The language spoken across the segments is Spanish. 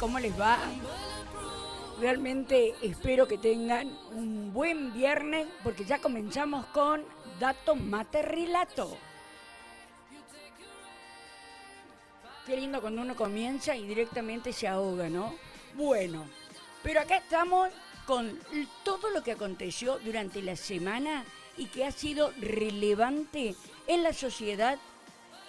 ¿Cómo les va? Realmente espero que tengan un buen viernes porque ya comenzamos con Dato Mate Relato. Qué lindo cuando uno comienza y directamente se ahoga, ¿no? Bueno, pero acá estamos con todo lo que aconteció durante la semana y que ha sido relevante en la sociedad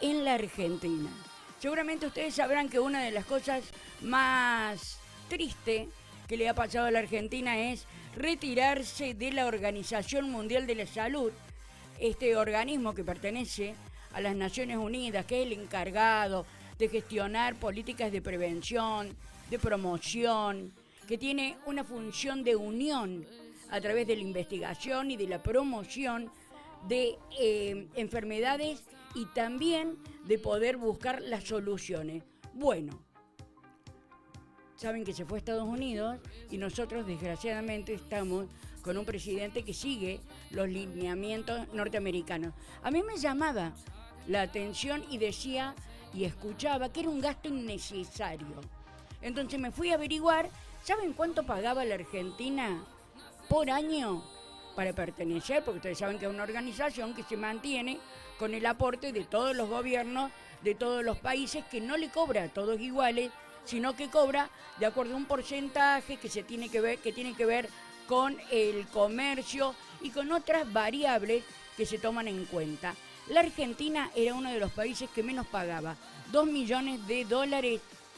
en la Argentina. Seguramente ustedes sabrán que una de las cosas más tristes que le ha pasado a la Argentina es retirarse de la Organización Mundial de la Salud, este organismo que pertenece a las Naciones Unidas, que es el encargado de gestionar políticas de prevención, de promoción, que tiene una función de unión a través de la investigación y de la promoción de enfermedades y también de poder buscar las soluciones. Bueno, saben que se fue a Estados Unidos y nosotros desgraciadamente estamos con un presidente que sigue los lineamientos norteamericanos. A mí me llamaba la atención y decía y escuchaba que era un gasto innecesario. Entonces me fui a averiguar, ¿saben cuánto pagaba la Argentina por año para pertenecer? Porque ustedes saben que es una organización que se mantiene con el aporte de todos los gobiernos, de todos los países, que no le cobra a todos iguales, sino que cobra de acuerdo a un porcentaje que tiene que ver con el comercio y con otras variables que se toman en cuenta. La Argentina era uno de los países que menos pagaba, $2 millones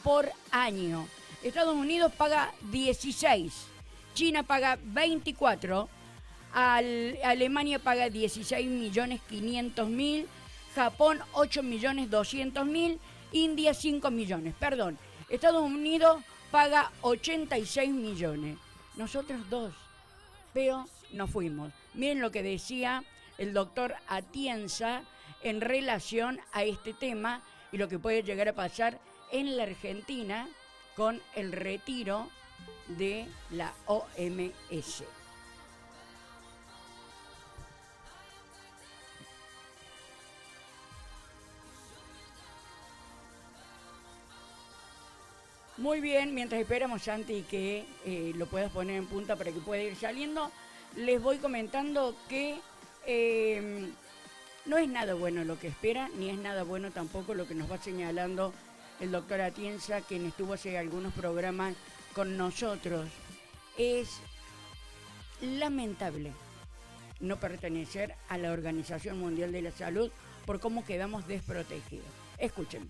por año. Estados Unidos paga 16, China paga 24, Alemania paga 16.500.000, Japón 8.200.000, India 5 millones, perdón. Estados Unidos paga 86 millones, nosotros 2, pero no fuimos. Miren lo que decía el doctor Atienza en relación a este tema y lo que puede llegar a pasar en la Argentina con el retiro de la OMS. Muy bien, mientras esperamos, Santi, que lo puedas poner en punta para que pueda ir saliendo, les voy comentando que no es nada bueno lo que espera, ni es nada bueno tampoco lo que nos va señalando el doctor Atienza, quien estuvo hace algunos programas con nosotros. Es lamentable no pertenecer a la Organización Mundial de la Salud por cómo quedamos desprotegidos. Escuchen.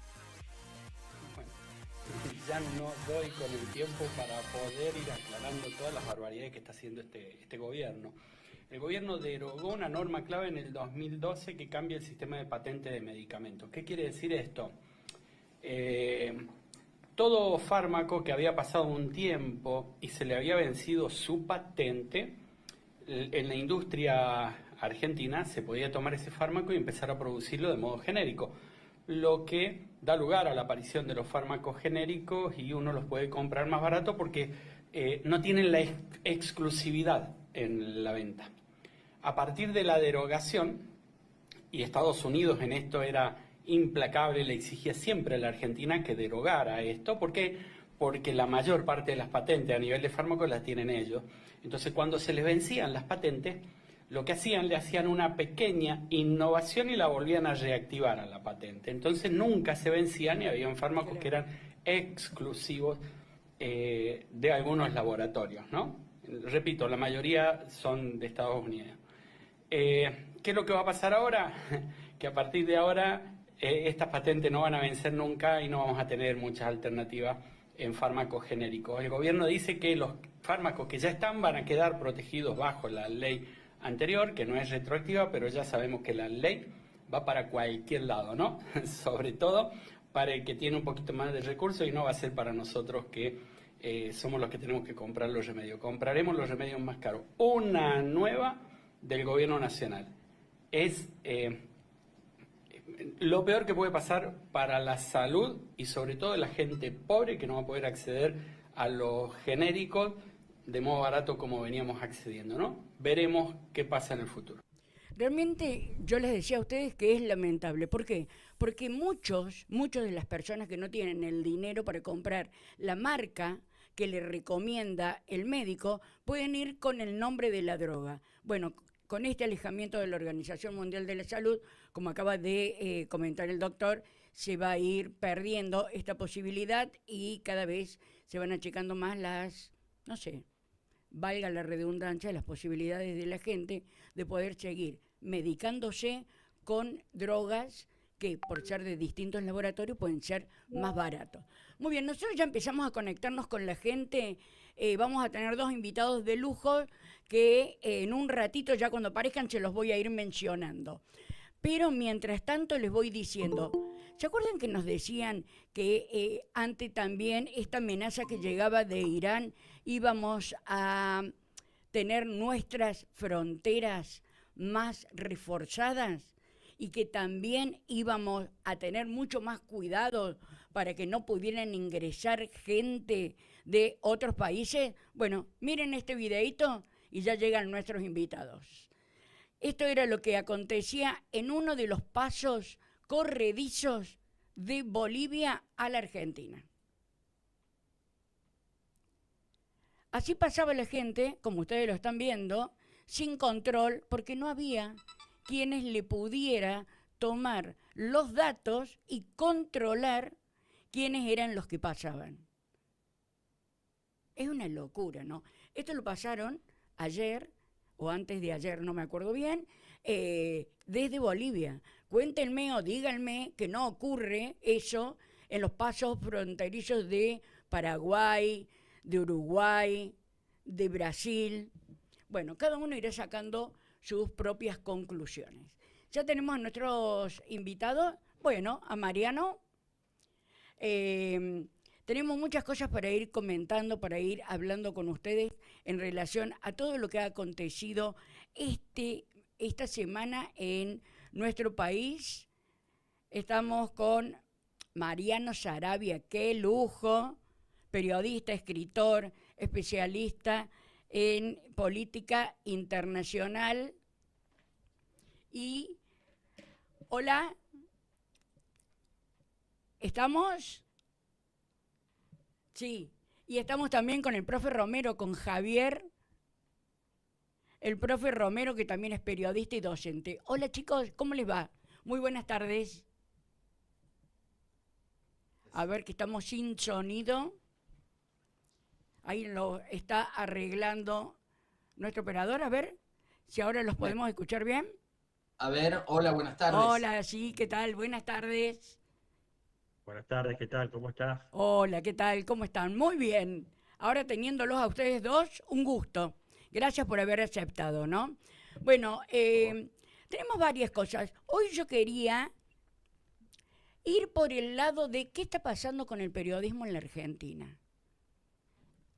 Ya no doy con el tiempo para poder ir aclarando todas las barbaridades que está haciendo este gobierno. El gobierno derogó una norma clave en el 2012 que cambia el sistema de patente de medicamentos. ¿Qué quiere decir esto? Todo fármaco que había pasado un tiempo y se le había vencido su patente, en la industria argentina se podía tomar ese fármaco y empezar a producirlo de modo genérico, lo que da lugar a la aparición de los fármacos genéricos y uno los puede comprar más barato porque no tienen la exclusividad en la venta. A partir de la derogación, y Estados Unidos en esto era implacable, le exigía siempre a la Argentina que derogara esto, porque la mayor parte de las patentes a nivel de fármacos las tienen ellos. Entonces, cuando se les vencían las patentes, lo que hacían, le hacían una pequeña innovación y la volvían a reactivar a la patente. Entonces nunca se vencían y habían fármacos que eran exclusivos de algunos laboratorios, ¿no? Repito, la mayoría son de Estados Unidos. ¿Qué es lo que va a pasar ahora? Que a partir de ahora estas patentes no van a vencer nunca y no vamos a tener muchas alternativas en fármacos genéricos. El gobierno dice que los fármacos que ya están van a quedar protegidos bajo la ley anterior, que no es retroactiva, pero ya sabemos que la ley va para cualquier lado, ¿no? Sobre todo para el que tiene un poquito más de recursos y no va a ser para nosotros que somos los que tenemos que comprar los remedios. Compraremos los remedios más caros. Una nueva del gobierno nacional. Es lo peor que puede pasar para la salud y sobre todo la gente pobre que no va a poder acceder a los genéricos de modo barato como veníamos accediendo, ¿no? Veremos qué pasa en el futuro. Realmente yo les decía a ustedes que es lamentable. ¿Por qué? Porque muchos de las personas que no tienen el dinero para comprar la marca que le recomienda el médico, pueden ir con el nombre de la droga. Bueno, con este alejamiento de la Organización Mundial de la Salud, como acaba de comentar el doctor, se va a ir perdiendo esta posibilidad y cada vez se van achicando más las, no sé, valga la redundancia, las posibilidades de la gente de poder seguir medicándose con drogas que por ser de distintos laboratorios pueden ser más baratos. Muy bien, nosotros ya empezamos a conectarnos con la gente, vamos a tener dos invitados de lujo que en un ratito ya cuando aparezcan se los voy a ir mencionando. Pero mientras tanto les voy diciendo, ¿se acuerdan que nos decían que ante también esta amenaza que llegaba de Irán íbamos a tener nuestras fronteras más reforzadas y que también íbamos a tener mucho más cuidado para que no pudieran ingresar gente de otros países? Bueno, miren este videito y ya llegan nuestros invitados. Esto era lo que acontecía en uno de los pasos corredizos de Bolivia a la Argentina. Así pasaba la gente, como ustedes lo están viendo, sin control, porque no había quienes le pudiera tomar los datos y controlar quiénes eran los que pasaban. Es una locura, ¿no? Esto lo pasaron ayer, o antes de ayer, no me acuerdo bien, desde Bolivia. Cuéntenme o díganme que no ocurre eso en los pasos fronterizos de Paraguay, de Uruguay, de Brasil. Bueno, cada uno irá sacando sus propias conclusiones. Ya tenemos a nuestros invitados, bueno, a Mariano. Tenemos muchas cosas para ir comentando, para ir hablando con ustedes en relación a todo lo que ha acontecido esta semana en nuestro país. Estamos con Mariano Sarabia, qué lujo, periodista, escritor, especialista en política internacional. Y, hola, ¿estamos? Sí, y estamos también con el profe Romero, con Javier, el profe Romero, que también es periodista y docente. Hola chicos, ¿cómo les va? Muy buenas tardes. A ver, que estamos sin sonido. Ahí lo está arreglando nuestro operador. A ver si ahora los podemos escuchar bien. A ver, hola, buenas tardes. Hola, sí, ¿qué tal? Buenas tardes. Buenas tardes, ¿qué tal? ¿Cómo estás? Hola, ¿qué tal? ¿Cómo están? Muy bien. Ahora teniéndolos a ustedes dos, un gusto. Gracias por haber aceptado, ¿no? Bueno, tenemos varias cosas. Hoy yo quería ir por el lado de qué está pasando con el periodismo en la Argentina.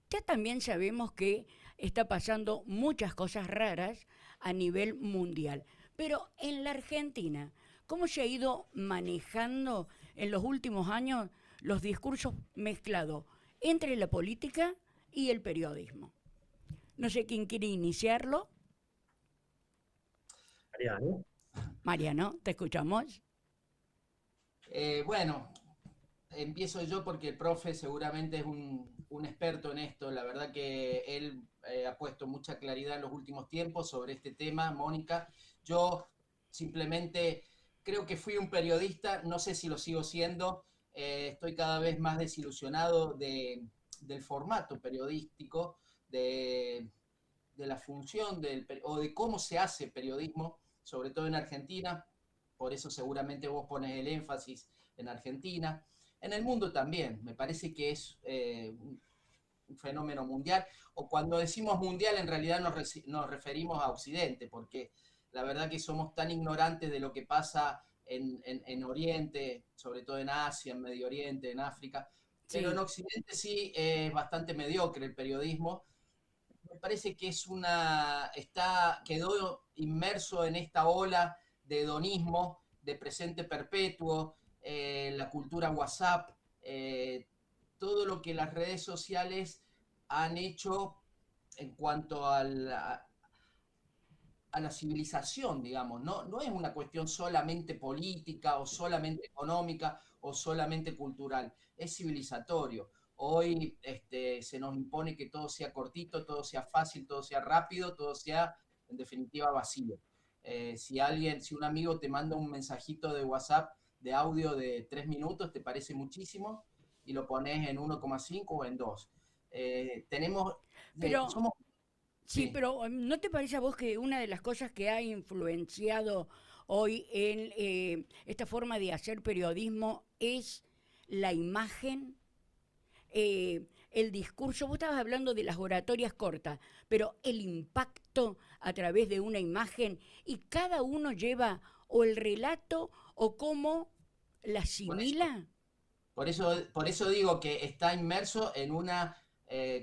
Ya también sabemos que está pasando muchas cosas raras a nivel mundial. Pero en la Argentina, ¿cómo se ha ido manejando en los últimos años los discursos mezclados entre la política y el periodismo? No sé quién quiere iniciarlo. Mariano. Mariano, ¿te escuchamos? Bueno, empiezo yo porque el profe seguramente es un experto en esto. La verdad que él ha puesto mucha claridad en los últimos tiempos sobre este tema, Mónica. Yo simplemente creo que fui un periodista, no sé si lo sigo siendo, estoy cada vez más desilusionado del formato periodístico, de la función o de cómo se hace periodismo, sobre todo en Argentina. Por eso seguramente vos pones el énfasis en Argentina. En el mundo también, me parece que es un fenómeno mundial, o cuando decimos mundial en realidad nos referimos a Occidente, porque la verdad que somos tan ignorantes de lo que pasa en Oriente, sobre todo en Asia, en Medio Oriente, en África, pero en Occidente sí es bastante mediocre el periodismo. Me parece que quedó inmerso en esta ola de hedonismo, de presente perpetuo, la cultura WhatsApp, todo lo que las redes sociales han hecho en cuanto a la civilización, digamos, no es una cuestión solamente política o solamente económica o solamente cultural, es civilizatorio. Hoy se nos impone que todo sea cortito, todo sea fácil, todo sea rápido, todo sea, en definitiva, vacío. Si un amigo te manda un mensajito de WhatsApp de audio de 3 minutos, te parece muchísimo, y lo pones en 1,5 o en 2. Tenemos, Pero somos, sí, sí, pero ¿no te parece a vos que una de las cosas que ha influenciado hoy en esta forma de hacer periodismo es la imagen, el discurso? Vos estabas hablando de las oratorias cortas, pero el impacto a través de una imagen, y cada uno lleva o el relato o cómo la por eso. asimila. Por eso digo que está inmerso en una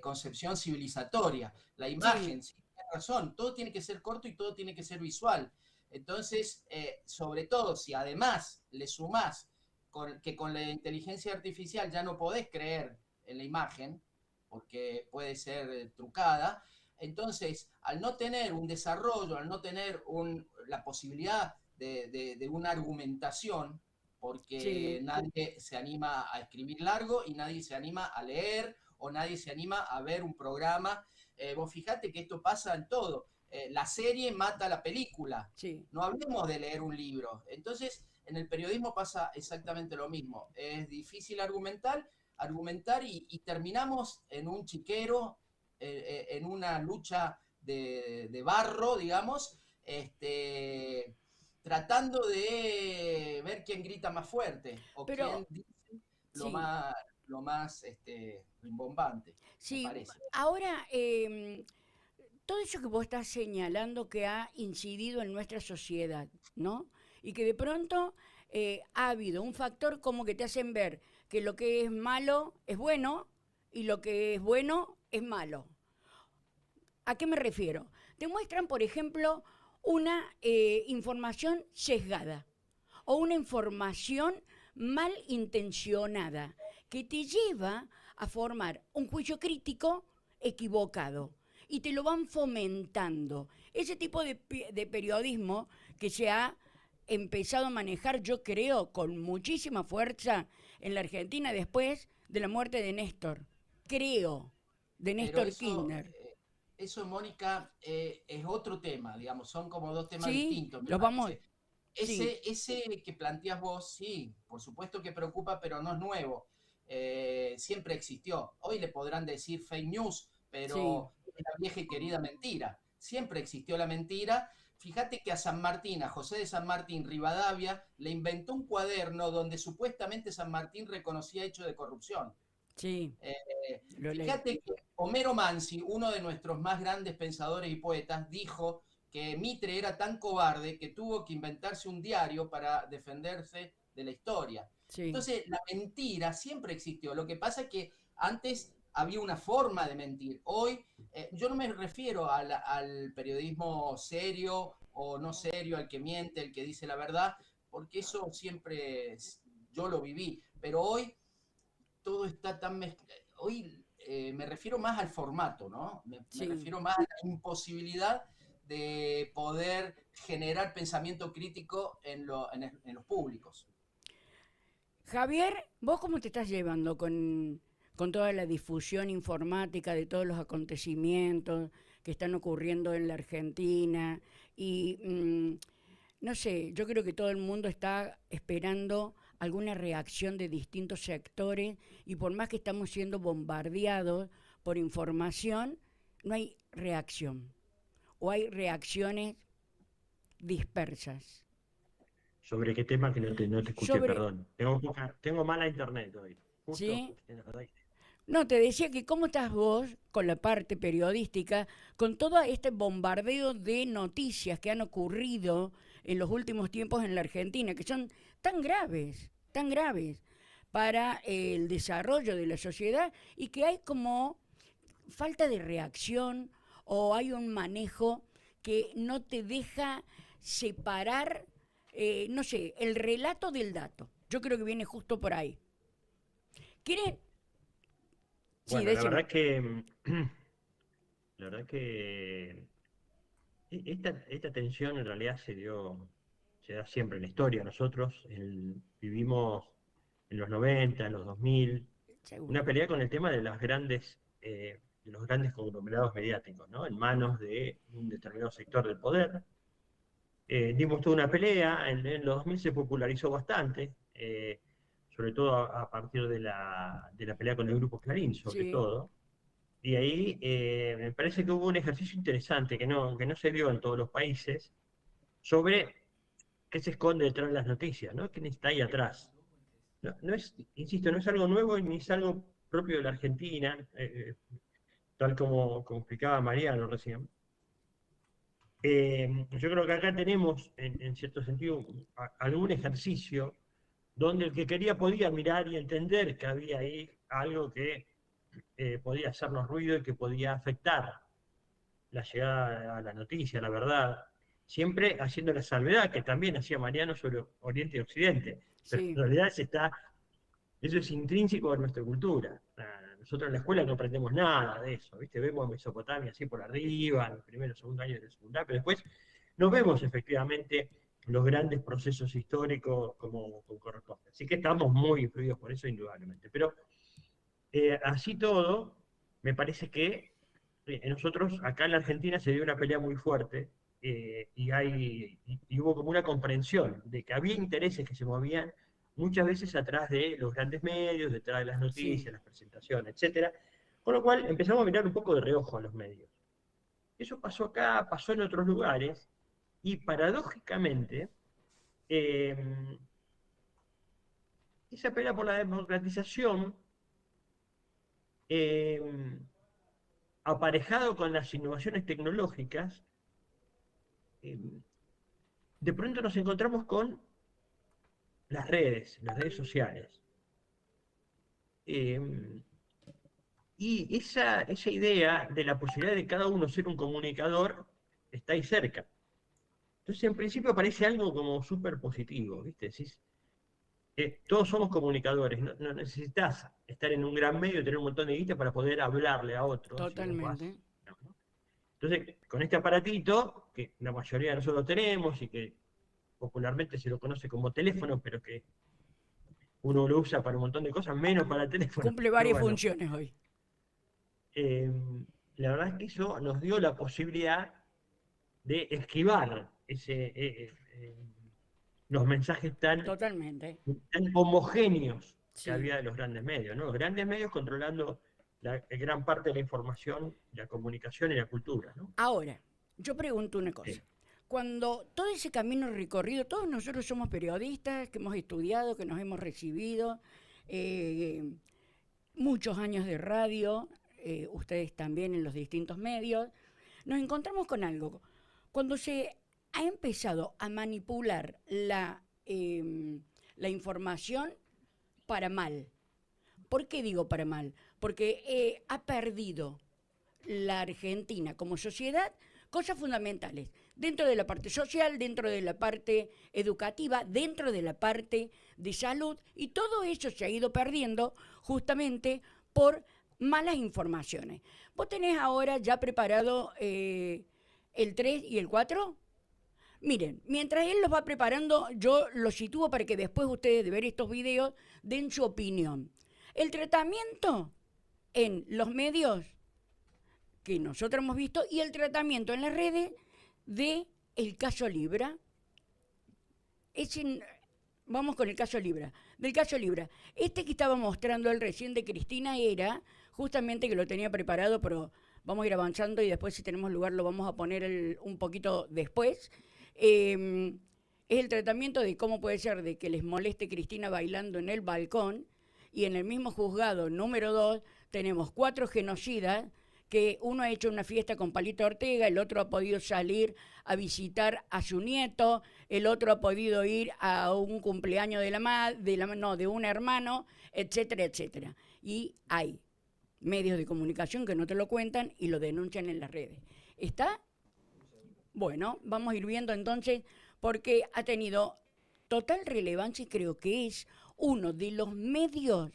concepción civilizatoria. La Sí, imagen, sí, tienes razón, todo tiene que ser corto y todo tiene que ser visual. Entonces, sobre todo, si además le sumás que con la inteligencia artificial ya no podés creer en la imagen, porque puede ser trucada, entonces, al no tener un desarrollo, al no tener la posibilidad de una argumentación, porque sí, nadie se anima a escribir largo y nadie se anima a leer o nadie se anima a ver un programa. Vos fijate que esto pasa en todo. La serie mata la película. sí. No hablemos de leer un libro. Entonces, en el periodismo pasa exactamente lo mismo. Es difícil argumentar y terminamos en un chiquero, en una lucha de barro, digamos, tratando de ver quién grita más fuerte o quién Pero dice lo sí, más, lo más rimbombante, me sí. parece. Ahora, todo eso que vos estás señalando que ha incidido en nuestra sociedad, ¿no? Y que de pronto ha habido un factor como que te hacen ver que lo que es malo es bueno y lo que es bueno es malo. ¿A qué me refiero? Te muestran, por ejemplo, una información sesgada o una información mal intencionada que te lleva a formar un juicio crítico equivocado y te lo van fomentando. Ese tipo de periodismo que se ha empezado a manejar, yo creo, con muchísima fuerza en la Argentina después de la muerte de Néstor. Creo, de Pero Néstor Kirchner. eso Mónica, es otro tema, digamos, son como dos temas ¿Sí? distintos, me Los vamos. parece. Sí, Ese que planteas vos, sí, por supuesto que preocupa, pero no es nuevo. Siempre existió. Hoy le podrán decir fake news, sí, pero es la vieja y querida mentira. Siempre existió la mentira. Fíjate que a San Martín, a José de San Martín Rivadavia, le inventó un cuaderno donde supuestamente San Martín reconocía hechos de corrupción. sí, lo leí. Fíjate que Homero Mansi, uno de nuestros más grandes pensadores y poetas, dijo que Mitre era tan cobarde que tuvo que inventarse un diario para defenderse de la historia. Sí. Entonces, la mentira siempre existió. Lo que pasa es que antes había una forma de mentir. Hoy, yo no me refiero al periodismo serio o no serio, al que miente, el que dice la verdad, porque eso siempre yo lo viví. Pero hoy todo está tan mezclado. Hoy me refiero más al formato, ¿no? Me Sí. refiero más a la imposibilidad de poder generar pensamiento crítico en los públicos. Javier, ¿vos cómo te estás llevando con toda la difusión informática de todos los acontecimientos que están ocurriendo en la Argentina? Y no sé, yo creo que todo el mundo está esperando alguna reacción de distintos sectores y por más que estamos siendo bombardeados por información, no hay reacción o hay reacciones dispersas. ¿Sobre qué tema que no te escuché? Sobre, Perdón. Tengo mala internet hoy. Justo, ¿sí? la verdad No, te decía que cómo estás vos con la parte periodística, con todo este bombardeo de noticias que han ocurrido en los últimos tiempos en la Argentina, que son tan graves para el desarrollo de la sociedad y que hay como falta de reacción o hay un manejo que no te deja separar, no sé, el relato del dato. Yo creo que viene justo por ahí. ¿Quieren? Sí, bueno, decime. la verdad que Esta tensión en realidad se da siempre en la historia. Nosotros vivimos en los 90, en los 2000, Seguro. una pelea con el tema de los grandes conglomerados mediáticos, ¿no? En manos de un determinado sector del poder. Dimos toda una pelea, en los 2000 se popularizó bastante, sobre todo a partir de la pelea con el grupo Clarín, sobre Sí, todo. Y ahí me parece que hubo un ejercicio interesante que no se dio en todos los países sobre qué se esconde detrás de las noticias, ¿no? ¿Quién está ahí atrás? No es, insisto, no es algo nuevo ni es algo propio de la Argentina, tal como explicaba Mariano recién. Yo creo que acá tenemos, en cierto sentido, algún ejercicio donde el que quería podía mirar y entender que había ahí algo que podía hacernos ruido y que podía afectar la llegada a la noticia, a la verdad, siempre haciendo la salvedad que también hacía Mariano sobre Oriente y Occidente. Pero en sí, realidad eso es intrínseco a nuestra cultura. Nosotros en la escuela no aprendemos nada de eso, ¿viste? Vemos a Mesopotamia así por arriba, en el primero o segundo año de secundaria, pero después no vemos efectivamente los grandes procesos históricos como corresponde. Así que estamos muy influidos por eso, indudablemente. Pero así todo, me parece que nosotros acá en la Argentina se dio una pelea muy fuerte y hubo como una comprensión de que había intereses que se movían muchas veces atrás de los grandes medios, detrás de las sí. noticias, las presentaciones, etcétera. Con lo cual empezamos a mirar un poco de reojo a los medios. Eso pasó acá, pasó en otros lugares, y paradójicamente, eh, esa pelea por la democratización, eh, aparejado con las innovaciones tecnológicas, eh, de pronto nos encontramos con las redes sociales. Eh, y esa idea de la posibilidad de cada uno ser un comunicador está ahí cerca. Entonces, en principio parece algo como súper positivo, ¿viste? Decís, todos somos comunicadores, no necesitas estar en un gran medio y tener un montón de guita para poder hablarle a otros si vos vas. Totalmente. ¿No? Entonces, con este aparatito, que la mayoría de nosotros tenemos y que popularmente se lo conoce como teléfono, pero que uno lo usa para un montón de cosas, menos para el teléfono, Cumple pero varias bueno, funciones hoy. eh, la verdad es que eso nos dio la posibilidad de esquivar los mensajes Totalmente. tan homogéneos que Sí. había de los grandes medios, ¿no? Los grandes medios controlando gran parte de la información, la comunicación y la cultura, ¿no? Ahora, yo pregunto una Sí, cosa. Cuando todo ese camino recorrido, todos nosotros somos periodistas, que hemos estudiado, que nos hemos recibido, eh, muchos años de radio, ustedes también en los distintos medios, nos encontramos con algo. Cuando se ha empezado a manipular la información para mal. ¿Por qué digo para mal? Porque ha perdido la Argentina como sociedad cosas fundamentales, dentro de la parte social, dentro de la parte educativa, dentro de la parte de salud, y todo eso se ha ido perdiendo justamente por malas informaciones. ¿Vos tenés ahora ya preparado el 3 y el 4? Miren, mientras él los va preparando, yo los sitúo para que después ustedes de ver estos videos den su opinión. El tratamiento en los medios que nosotros hemos visto y el tratamiento en las redes de el caso Libra. Vamos con el caso Libra. Del caso Libra. Este que estaba mostrando el recién de Cristina era justamente que lo tenía preparado, pero vamos a ir avanzando y después si tenemos lugar lo vamos a poner un poquito después. Es el tratamiento de cómo puede ser de que les moleste Cristina bailando en el balcón y en el mismo juzgado número 2 tenemos 4 genocidas que uno ha hecho una fiesta con Palito Ortega, el otro ha podido salir a visitar a su nieto, el otro ha podido ir a un cumpleaños de un hermano, etcétera, etcétera. Y hay medios de comunicación que no te lo cuentan y lo denuncian en las redes. ¿Está? Bueno, vamos a ir viendo entonces porque ha tenido total relevancia y creo que es uno de los medios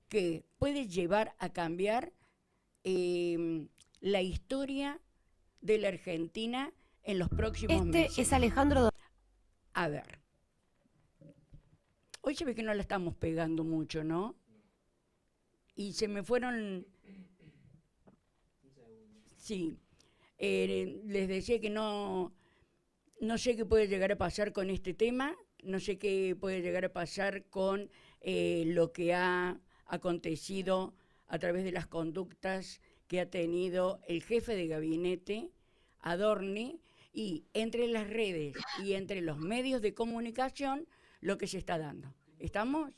que puede llevar a cambiar la historia de la Argentina en los próximos Este meses. es Alejandro. A ver. Hoy se ve que no la estamos pegando mucho, ¿no? Y se me fueron... Sí. Les decía que no sé qué puede llegar a pasar con este tema, no sé qué puede llegar a pasar con lo que ha acontecido a través de las conductas que ha tenido el jefe de gabinete, Adorni, y entre las redes y entre los medios de comunicación, lo que se está dando. ¿Estamos?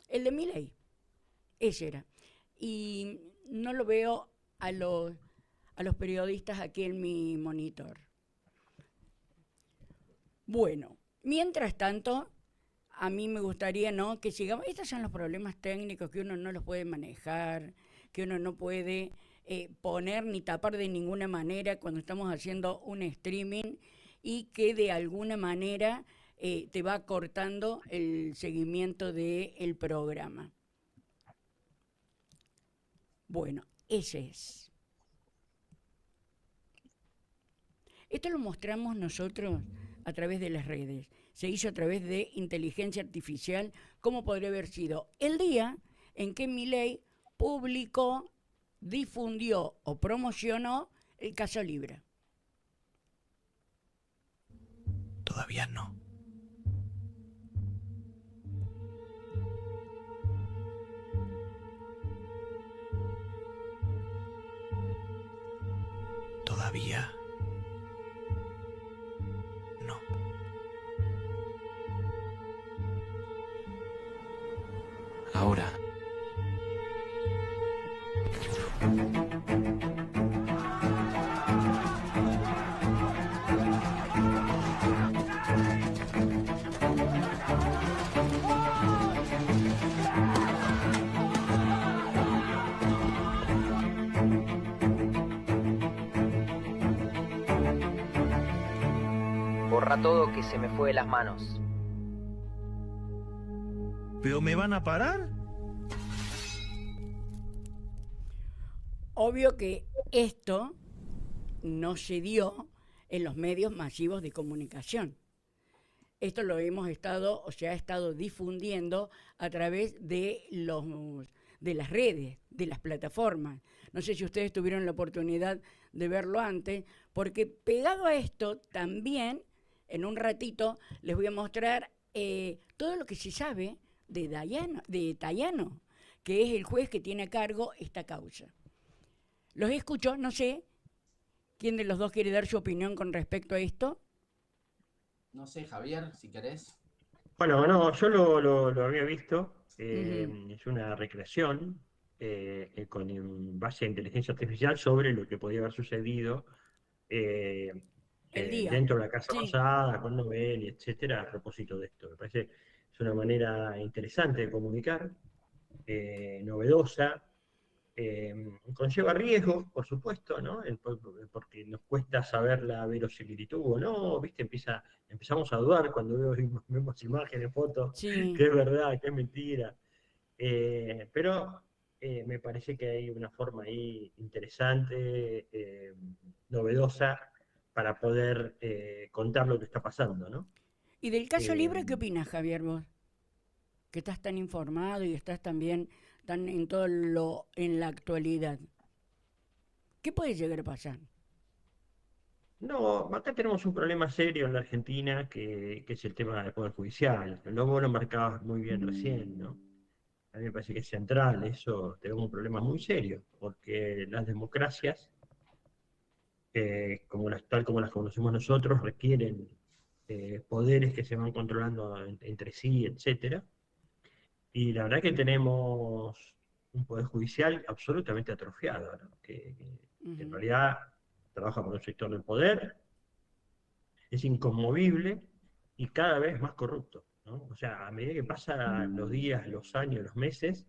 El de Milei. Ese era. Y no lo veo a los periodistas aquí en mi monitor. Bueno, mientras tanto, a mí me gustaría, ¿no?, que sigamos. Estos son los problemas técnicos que uno no los puede manejar, que uno no puede poner ni tapar de ninguna manera cuando estamos haciendo un streaming y que de alguna manera te va cortando el seguimiento del programa. Bueno, ese es. Esto lo mostramos nosotros a través de las redes. Se hizo a través de inteligencia artificial, como podría haber sido el día en que Milei publicó, difundió o promocionó el caso Libra. Todavía no. Todavía no. Ahora. Borra todo que se me fue de las manos. ¿Pero me van a parar? Obvio que esto no se dio en los medios masivos de comunicación. Esto lo hemos estado, o se ha estado difundiendo a través de las redes, de las plataformas. No sé si ustedes tuvieron la oportunidad de verlo antes, porque pegado a esto también, en un ratito, les voy a mostrar todo lo que se sabe de Tayano, que es el juez que tiene a cargo esta causa. Los escucho, no sé quién de los dos quiere dar su opinión con respecto a esto. No sé, Javier, si querés. Bueno, no, yo lo había visto, Ujú. es una recreación con base a inteligencia artificial sobre lo que podía haber sucedido eh, El día, dentro de la Casa sí. Rosada, con Novelli, etcétera, a propósito de esto. Me parece que es una manera interesante de comunicar, novedosa, conlleva riesgos, por supuesto, ¿no? Porque nos cuesta saber la verosimilitud o no, ¿viste? Empezamos a dudar cuando vemos imágenes, fotos, Sí. que es verdad, que es mentira. Pero me parece que hay una forma ahí interesante, novedosa, para poder contar lo que está pasando, ¿no? ¿Y del caso Eh, Libra qué opinas, Javier, vos? Que estás tan informado y estás también tan en todo en la actualidad. ¿Qué puede llegar a pasar? No, acá tenemos un problema serio en la Argentina que es el tema del Poder Judicial. Vos lo marcabas muy bien recién, ¿no? A mí me parece que es central eso, tenemos un problema muy serio, porque las democracias, tal como las conocemos nosotros, requieren poderes que se van controlando entre sí, etcétera. Y la verdad que tenemos un Poder Judicial absolutamente atrofiado, ¿no? Que en Ujú. realidad trabaja por un sector del poder, es inconmovible y cada vez más corrupto, ¿no? O sea, a medida que pasan los días, los años, los meses,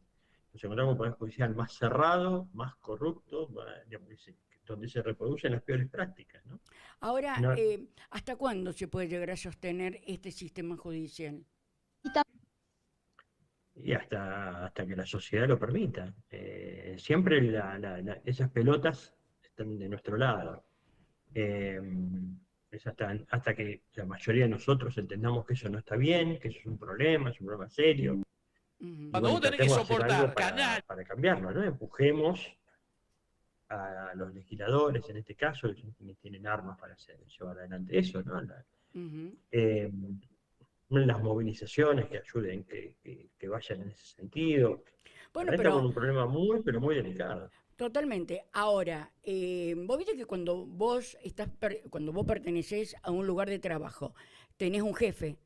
nos encontramos un Poder Judicial más cerrado, más corrupto, digamos, donde se reproducen las peores prácticas, ¿no? Ahora, No- ¿hasta cuándo se puede llegar a sostener este sistema judicial? y hasta que la sociedad lo permita. Siempre esas pelotas estén de nuestro lado. Eh, es hasta que la mayoría de nosotros entendamos que eso no está bien, que eso es un problema serio. Ujú. Y Cuando vos tenés que tratemos de hacer algo soportar, canal. para cambiarlo, ¿no? Empujemos a los legisladores, en este caso, quienes tienen armas para llevar adelante eso, ¿no? Ujú. Las movilizaciones que ayuden, que vayan en ese sentido. Bueno, Estamos con pero un problema pero muy delicado. totalmente. Ahora, vos viste que cuando vos pertenecés a un lugar de trabajo, tenés un jefe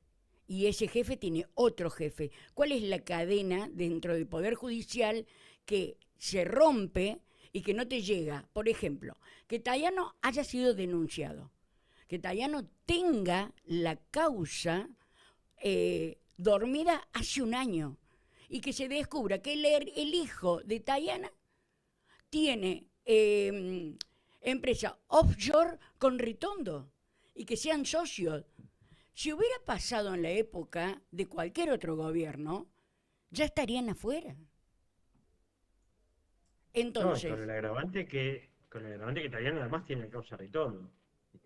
y ese jefe tiene otro jefe. ¿Cuál es la cadena dentro del Poder Judicial que se rompe y que no te llega? Por ejemplo, que Tayano haya sido denunciado, que Tayano tenga la causa dormida hace un año y que se descubra que el hijo de Tayana tiene empresa offshore con Ritondo y que sean socios. Si hubiera pasado en la época de cualquier otro gobierno, ya estarían afuera. No, Entonces, con el agravante que Tayana además tiene la causa Ritondo.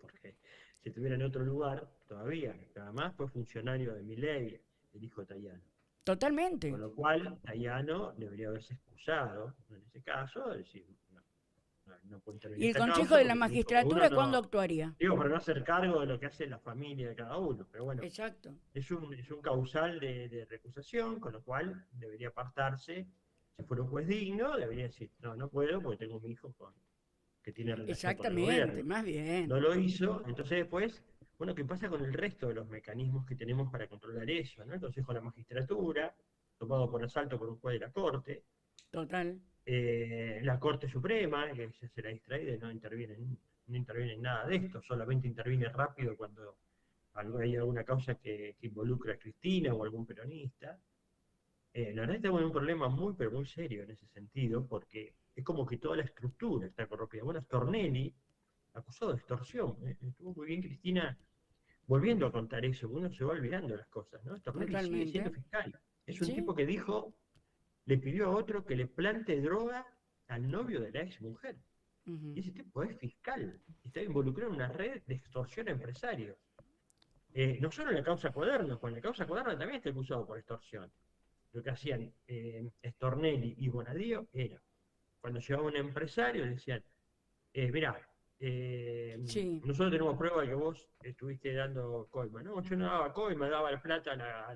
Porque si estuviera en otro lugar, todavía, que además fue funcionario de Milei, el hijo de Tayano. totalmente. Con lo cual, Tayano debería haberse excusado en ese caso, es decir, no puede intervenir ¿Y el esta Consejo causa de la porque mi hijo, Magistratura uno cuándo no, actuaría? digo, para no hacer cargo de lo que hace la familia de cada uno, pero bueno, Exacto. es un causal de recusación, con lo cual debería apartarse, si fuera un juez digno, debería decir, no puedo porque tengo un hijo que tiene relación con el Exactamente, gobierno. más bien. No lo hizo, entonces después, bueno, ¿qué pasa con el resto de los mecanismos que tenemos para controlar eso, ¿no? El Consejo de la Magistratura, tomado por asalto por un juez de la Corte, Total. la Corte Suprema, que ya se la distraída y no interviene en nada de esto, solamente interviene rápido cuando hay alguna causa que involucra a Cristina o algún peronista. La verdad estamos en un problema pero muy serio en ese sentido, porque es como que toda la estructura está corrompida. Bueno, Stornelli, acusado de extorsión, estuvo muy bien Cristina volviendo a contar eso, uno se va olvidando las cosas, ¿no? Stornelli sigue Totalmente. siendo fiscal. Es un Sí. tipo que le pidió a otro que le plante droga al novio de la ex mujer. Ujú. Y ese tipo es fiscal, está involucrado en una red de extorsión a empresarios. No solo en la causa Cuaderno, con la causa Cuaderno también está acusado por extorsión. Lo que hacían Stornelli y Bonadío era, cuando llegaba un empresario, le decían, mirá, Sí. nosotros tenemos prueba de que vos estuviste dando coima. No, yo no daba coima, daba la plata a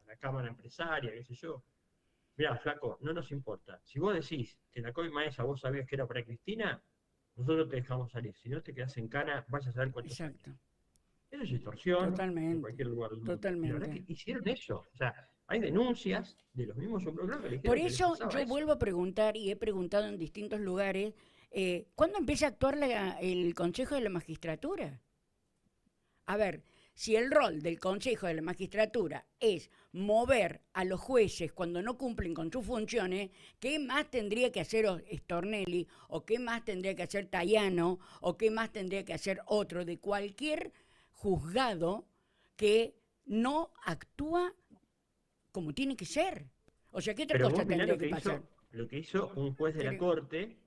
la cámara empresaria, qué sé yo. Mirá, flaco, no nos importa. Si vos decís que la coima esa vos sabías que era para Cristina, nosotros te dejamos salir. Si no te quedás en cana, vayas a ver cuánto salís. Exacto. Eso es extorsión en Totalmente. cualquier lugar del mundo. Y la Totalmente. verdad que hicieron eso. O sea, hay denuncias de los mismos involucrados que le dijeron Por que les eso pasaba yo eso. vuelvo a preguntar y he preguntado en distintos lugares, ¿cuándo empieza a actuar el Consejo de la Magistratura? A ver, si el rol del Consejo de la Magistratura es mover a los jueces cuando no cumplen con sus funciones, ¿qué más tendría que hacer Stornelli? ¿O qué más tendría que hacer Tayano? ¿O qué más tendría que hacer otro de cualquier juzgado que no actúa como tiene que ser? O sea, ¿qué otra Pero cosa vos mirá tendría que pasar? lo que hizo un juez de la Pero- Corte,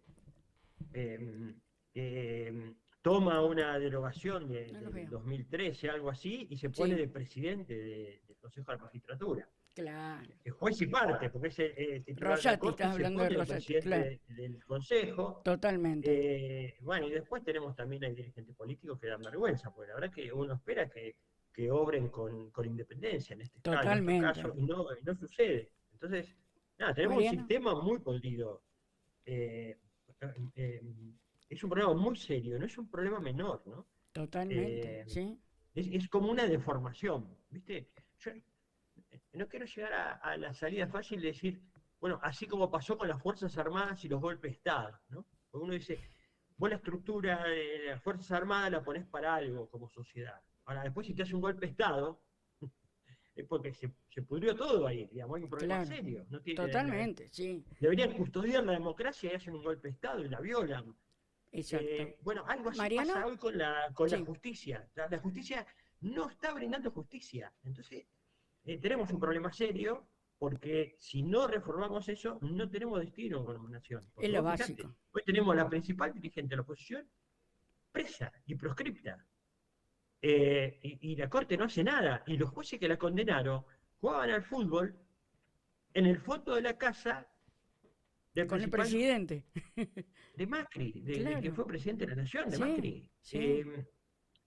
toma una derogación No los del veo. 2013, algo así, y se pone Sí. de presidente del Consejo de la Magistratura. Claro. Es juez y parte, porque es el titular de la Rosati, Corte, estás y se hablando de pone de Rosati, presidente claro. del Consejo. Totalmente. Bueno, y después tenemos también hay dirigentes políticos que dan vergüenza, porque la verdad que uno espera que obren con independencia en estos Totalmente. casos, y no sucede. Entonces, nada, tenemos Mariano. un sistema muy podrido. Es un problema muy serio, no es un problema menor, ¿no? Totalmente. Eh, ¿Sí? es como una deformación, ¿viste? Yo no quiero llegar a la salida fácil de decir, bueno, así como pasó con las Fuerzas Armadas y los golpes de Estado, ¿no? Porque uno dice, vos la estructura de las Fuerzas Armadas la ponés para algo como sociedad. Ahora, después si te hace un golpe de Estado, es porque se pudrió todo ahí, digamos, hay un problema Claro. serio. No Totalmente, sí. deberían custodiar la democracia y hacen un golpe de Estado y la violan. Exacto. Bueno, algo así Mariano. pasa hoy con la Sí. justicia. La justicia no está brindando justicia. Entonces, tenemos un problema serio porque si no reformamos eso, no tenemos destino como nación. Porque Es lo vos fijate, básico. hoy tenemos la principal dirigente de la oposición presa y proscripta. Y la Corte no hace nada. Y los jueces que la condenaron jugaban al fútbol en el fondo de la casa del Con el principal presidente. de Macri, del que Claro. fue presidente de la Nación, de Sí, Macri. sí.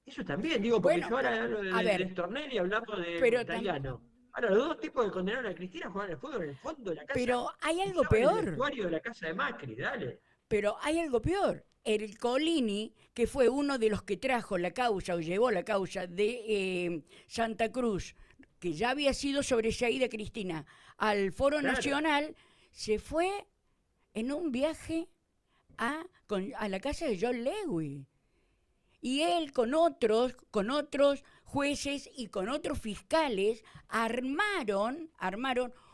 Eso también, digo, porque Bueno, yo ahora pero, hablo a ver, de Stornelli hablando de pero, italiano. Ahora, los dos tipos que condenaron a Cristina jugaban al fútbol en el fondo de la casa. pero hay algo Usaban el peor. vestuario de la casa de Macri, dale. Pero hay algo peor. El Colini, que fue uno de los que trajo la causa o llevó la causa de Santa Cruz, que ya había sido sobreseída Cristina, al Foro Claro. Nacional, se fue en un viaje a la casa de John Lewis. Y él con otros jueces y con otros fiscales armaron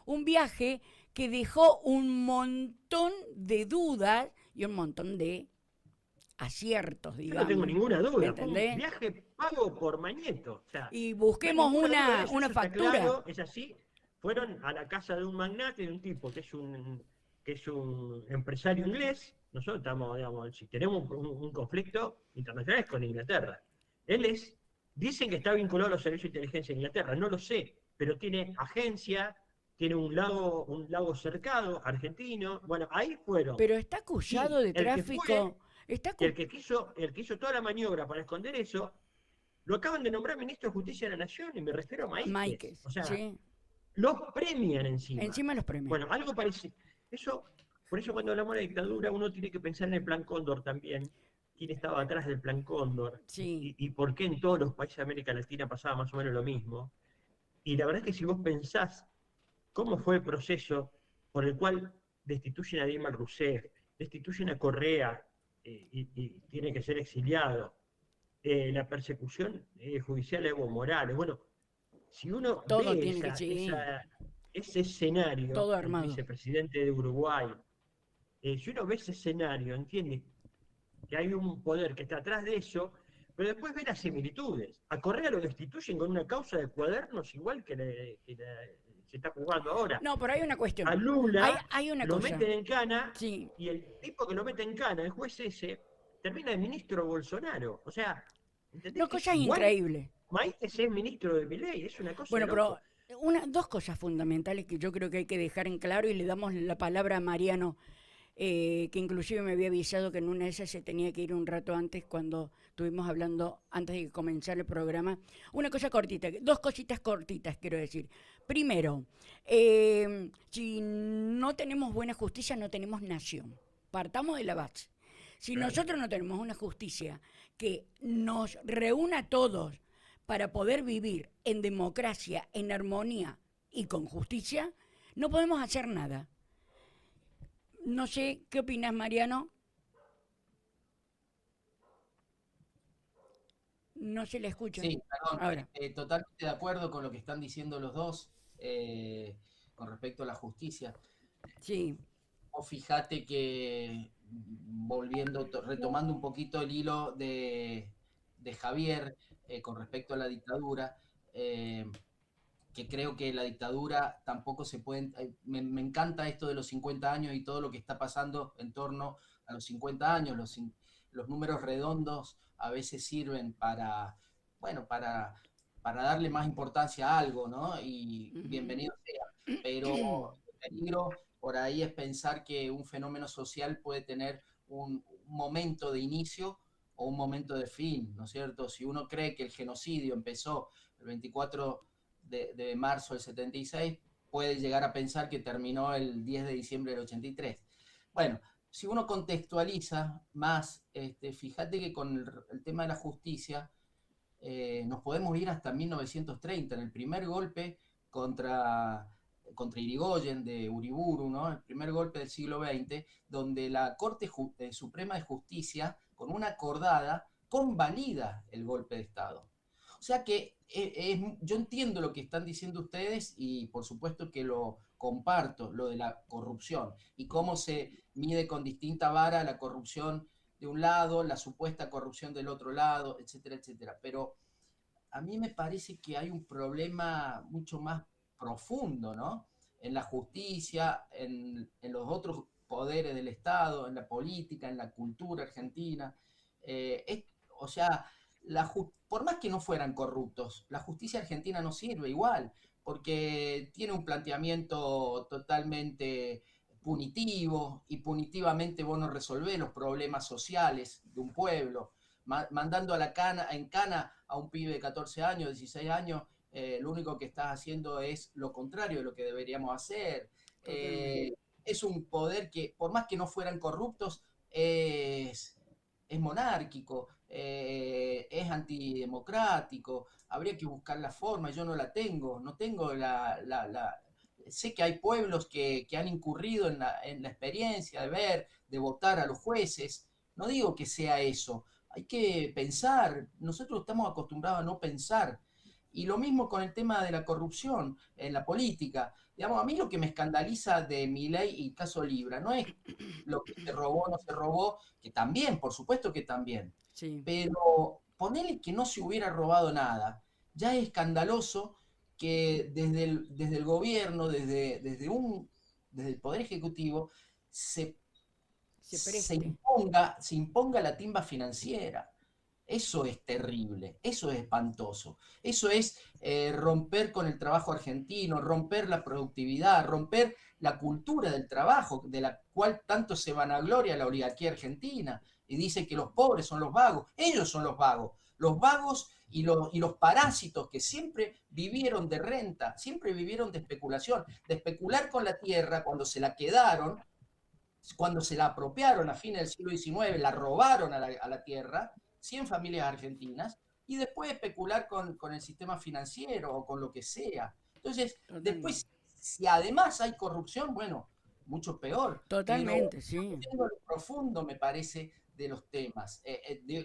un viaje que dejó un montón de dudas y un montón de aciertos, Yo digamos. no tengo ninguna ¿Me duda. Fue entendés? un viaje pago por Mañeto. O sea, Y no hay busquemos ninguna duda de una eso, eso está factura. claro, es así. Fueron a la casa de un magnate, de un tipo que es un empresario inglés. Nosotros estamos, digamos, si tenemos un conflicto internacional es con Inglaterra. Dicen que está vinculado a los servicios de inteligencia de Inglaterra, no lo sé, pero tiene agencia, tiene un lago cercado, argentino. Bueno, ahí fueron. Pero está acusado Y de el que tráfico. fue, Está y el que hizo toda la maniobra para esconder eso, lo acaban de nombrar ministro de Justicia de la Nación, y me refiero a Maíquez. Máiquez, O sea, sí. los premian encima. Encima los premios. Bueno, algo parece. Por eso cuando hablamos de dictadura, uno tiene que pensar en el Plan Cóndor también. ¿Quién estaba atrás del Plan Cóndor? Sí. Y por qué en todos los países de América Latina pasaba más o menos lo mismo. Y la verdad es que si vos pensás cómo fue el proceso por el cual destituyen a Dilma Rousseff, destituyen a Correa, y tiene que ser exiliado, la persecución judicial a Evo Morales. Bueno, si uno Todo ve tiene que ser ese escenario, todo el armado. vicepresidente de Uruguay, si uno ve ese escenario, entiende que hay un poder que está atrás de eso, pero después ve las similitudes. A Correa lo destituyen con una causa de cuadernos igual que se está jugando ahora. No, pero hay una cuestión. A Lula hay una lo cosa. meten en cana, Sí. y el tipo que lo mete en cana, el juez ese, termina de ministro Bolsonaro. O sea, ¿entendés? No, Que es cosas igual. increíbles. Maíquez es ministro de Milei, es una cosa Bueno, de pero loco. dos cosas fundamentales que yo creo que hay que dejar en claro, y le damos la palabra a Mariano, que inclusive me había avisado que en una de esas se tenía que ir un rato antes, cuando estuvimos hablando antes de comenzar el programa. Una cosa cortita, dos cositas cortitas quiero decir. Primero, si no tenemos buena justicia, no tenemos nación. Partamos de la base. Si nosotros no tenemos una justicia que nos reúna a todos para poder vivir en democracia, en armonía y con justicia, no podemos hacer nada. No sé, ¿qué opinas, Mariano? No se le escucha. Sí, perdón, Ahora. Totalmente de acuerdo con lo que están diciendo los dos con respecto a la justicia. Sí. O fíjate que, retomando un poquito el hilo de Javier con respecto a la dictadura, que creo que la dictadura tampoco se puede... me encanta esto de los 50 años y todo lo que está pasando en torno a los 50 años. Los números redondos a veces sirven para darle más importancia a algo, ¿no? Y bienvenido sea. Pero el peligro por ahí es pensar que un fenómeno social puede tener un momento de inicio o un momento de fin, ¿no es cierto? Si uno cree que el genocidio empezó el 24 de marzo del 76, puede llegar a pensar que terminó el 10 de diciembre del 83. Bueno, si uno contextualiza más, fíjate que con el tema de la justicia nos podemos ir hasta 1930, en el primer golpe contra Irigoyen de Uriburu, ¿no? El primer golpe del siglo XX, donde la Corte Suprema de Justicia, con una acordada, convalida el golpe de Estado. O sea que yo entiendo lo que están diciendo ustedes y por supuesto que lo comparto, lo de la corrupción y cómo se mide con distinta vara la corrupción de un lado, la supuesta corrupción del otro lado, etcétera, etcétera. Pero a mí me parece que hay un problema mucho más profundo, ¿no? en la justicia, en los otros poderes del Estado, en la política, en la cultura argentina. O sea, por más que no fueran corruptos, la justicia argentina no sirve igual, porque tiene un planteamiento totalmente punitivo, y punitivamente vos no resolvés los problemas sociales de un pueblo, mandando en cana a un pibe de 14 años, 16 años. Lo único que estás haciendo es lo contrario de lo que deberíamos hacer. Es un poder que, por más que no fueran corruptos, es monárquico, es antidemocrático. Habría que buscar la forma, yo no la tengo, no tengo sé que hay pueblos que han incurrido en la experiencia de ver, de votar a los jueces. No digo que sea eso, hay que pensar. Nosotros estamos acostumbrados a no pensar. Y lo mismo con el tema de la corrupción en la política. Digamos, a mí lo que me escandaliza de Milei y caso Libra no es lo que se robó o no se robó, que también, por supuesto que también. Sí. Pero ponerle que no se hubiera robado nada, ya es escandaloso que desde el gobierno, desde el Poder Ejecutivo, se imponga la timba financiera. Eso es terrible, eso es espantoso, eso es romper con el trabajo argentino, romper la productividad, romper la cultura del trabajo, de la cual tanto se vanagloria la oligarquía argentina, y dice que los pobres son los vagos. Ellos son los vagos y los parásitos que siempre vivieron de renta, siempre vivieron de especulación, de especular con la tierra cuando se la quedaron, cuando se la apropiaron a fines del siglo XIX, la robaron a la tierra, 100 familias argentinas, y después especular con el sistema financiero o con lo que sea. Entonces, después, si además hay corrupción, bueno, mucho peor. Totalmente, pero sí. Lo profundo, me parece, de los temas.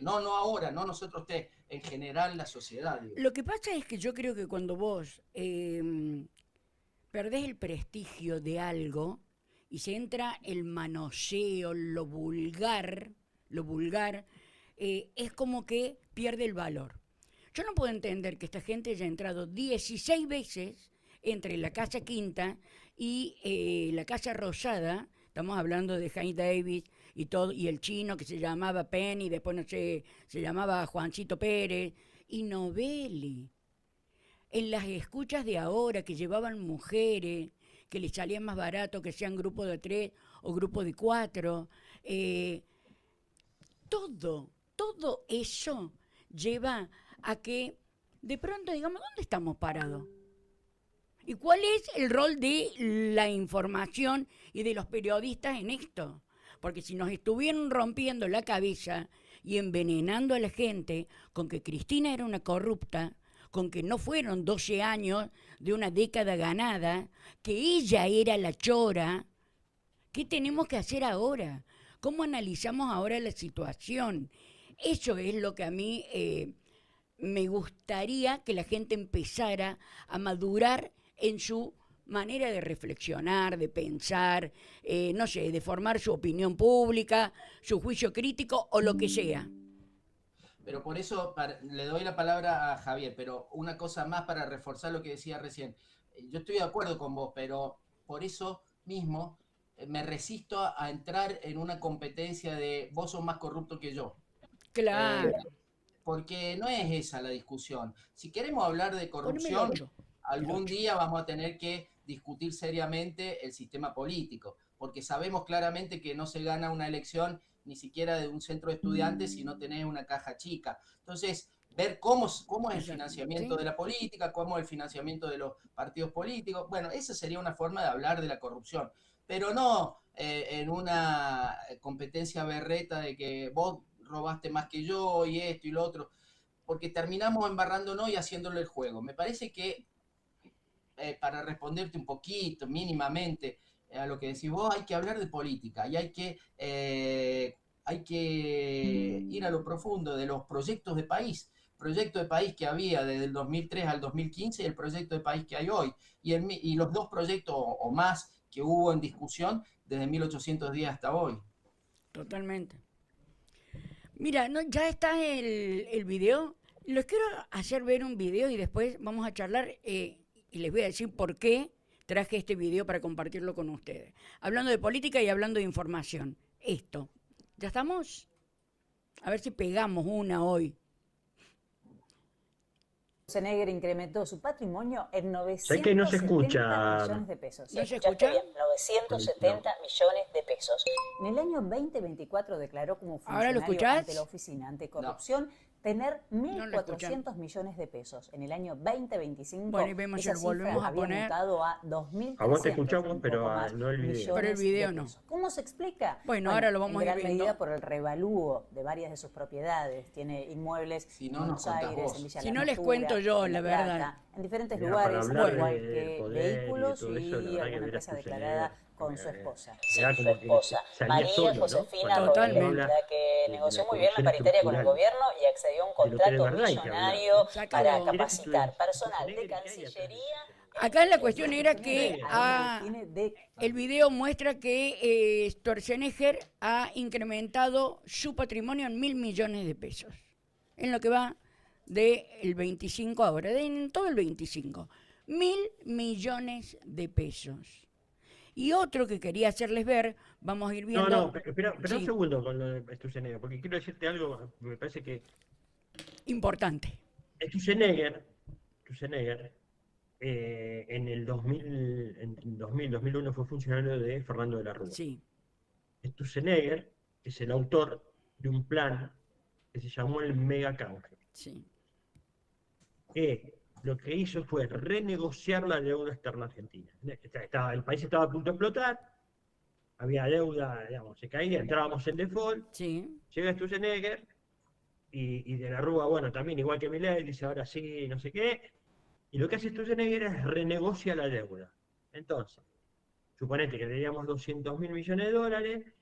No ahora, no nosotros tres, en general la sociedad. Digo. Lo que pasa es que yo creo que cuando vos perdés el prestigio de algo y se entra el manoseo, lo vulgar, es como que pierde el valor. Yo no puedo entender que esta gente haya entrado 16 veces entre la Casa Quinta y la Casa Rosada. Estamos hablando de Jaime Davis y todo, y el chino que se llamaba Penny, después no sé, se llamaba Juancito Pérez, y Novelli. En las escuchas de ahora que llevaban mujeres, que les salían más barato que sean grupos de 3 o grupos de 4, todo eso lleva a que de pronto digamos, ¿dónde estamos parados? ¿Y cuál es el rol de la información y de los periodistas en esto? Porque si nos estuvieron rompiendo la cabeza y envenenando a la gente con que Cristina era una corrupta, con que no fueron 12 años de una década ganada, que ella era la chora, ¿qué tenemos que hacer ahora? ¿Cómo analizamos ahora la situación? Eso es lo que a mí me gustaría que la gente empezara a madurar en su manera de reflexionar, de pensar, no sé, de formar su opinión pública, su juicio crítico o lo que sea. Pero por eso le doy la palabra a Javier, pero una cosa más para reforzar lo que decía recién. Yo estoy de acuerdo con vos, pero por eso mismo me resisto a entrar en una competencia de vos sos más corrupto que yo. Claro. Porque no es esa la discusión. Si queremos hablar de corrupción, algún día vamos a tener que discutir seriamente el sistema político, porque sabemos claramente que no se gana una elección ni siquiera de un centro de estudiantes si no tenés una caja chica. Entonces, ver cómo es el financiamiento de la política, cómo es el financiamiento de los partidos políticos. Bueno, esa sería una forma de hablar de la corrupción, pero no en una competencia berreta de que vos robaste más que yo y esto y lo otro, porque terminamos embarrándonos y haciéndole el juego. Me parece que para responderte un poquito, mínimamente, a lo que decís vos, hay que hablar de política y hay que ir a lo profundo de los proyectos de país que había desde el 2003 al 2015 y el proyecto de país que hay hoy, y los dos proyectos o más que hubo en discusión desde 1810 hasta hoy. Totalmente. Mira, ya está el video. Les quiero hacer ver un video y después vamos a charlar y les voy a decir por qué traje este video para compartirlo con ustedes. Hablando de política y hablando de información. Esto. ¿Ya estamos? A ver si pegamos una hoy. Schwarzenegger incrementó su patrimonio en Sé que no se 970 escucha. millones de pesos. ¿No se Escuchaste escucha? bien, 970 millones de pesos. En el año 2024 declaró como ¿Ahora lo funcionario escuchás? ante la Oficina Anticorrupción tener No lo escuchan. 1.400 millones de pesos. En el año 2025 Bueno, y vemos si esa lo cifra volvemos a había poner. aumentado a 2.300. A vos te escuchamos, un pero poco más, no el video. millones Pero el video de no. pesos. ¿Cómo se explica? Bueno, ahora lo vamos a en ir gran viendo. medida por el revalúo de varias de sus propiedades. Tiene inmuebles Si en no, nos Buenos contás Aires, vos. en Villa Si La no les Angostura, cuento yo, en la Plata, verdad. en diferentes Mira, lugares, para hablar al igual del que poder y vehículos todo eso, la y verdad que alguna ver a empresa Schwarzenegger, declarada con su esposa. era Su como que esposa, salía María solo, ¿no? Josefina Cuando Totalmente. Rodríguez, habla la que de negoció la muy bien la corrupción paritaria con el estructural, gobierno y accedió a un de lo que de contrato verdad hay que hablar, millonario ¿no? Sácalo. para capacitar Mira, personal de Schwarzenegger, ¿qué hay atrás de Cancillería. Acá la cuestión era que Tiene de el video muestra que Schwarzenegger ha incrementado su patrimonio en 1.000 millones de pesos. En lo que va del 25 ahora, en todo el 25. 1.000 millones de pesos. Y otro que quería hacerles ver, vamos a ir viendo. No, espera un Sí, segundo con lo de Schwarzenegger, porque quiero decirte algo, me parece que importante. Schwarzenegger, en el 2001 fue funcionario de Fernando de la Rúa. Sí, Schwarzenegger es el autor de un plan que se llamó el Mega Canje, sí. que lo que hizo fue renegociar la deuda externa argentina. El país estaba a punto de explotar, había deuda, digamos, se caía, entrábamos en default, Sí, llega Schwarzenegger y de la Rúa, bueno, también igual que Milei, dice ahora sí, no sé qué, y lo que hace Schwarzenegger es renegocia la deuda. Entonces, suponete que teníamos 200.000 millones de dólares,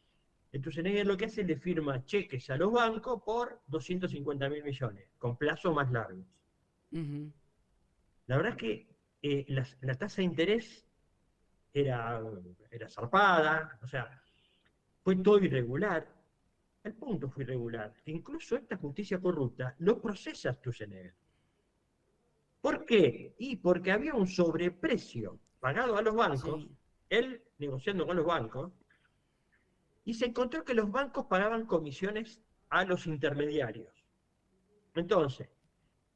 Schwarzenegger lo que hace es le firma cheques a los bancos por 250.000 millones, con plazos más largos. ujú, La verdad es que la tasa de interés era zarpada, o sea, fue todo irregular. El punto fue irregular. Incluso esta justicia corrupta lo procesa Schwarzenegger. ¿Por qué? Y porque había un sobreprecio pagado a los bancos, sí. él negociando con los bancos, y se encontró que los bancos pagaban comisiones a los intermediarios. Entonces,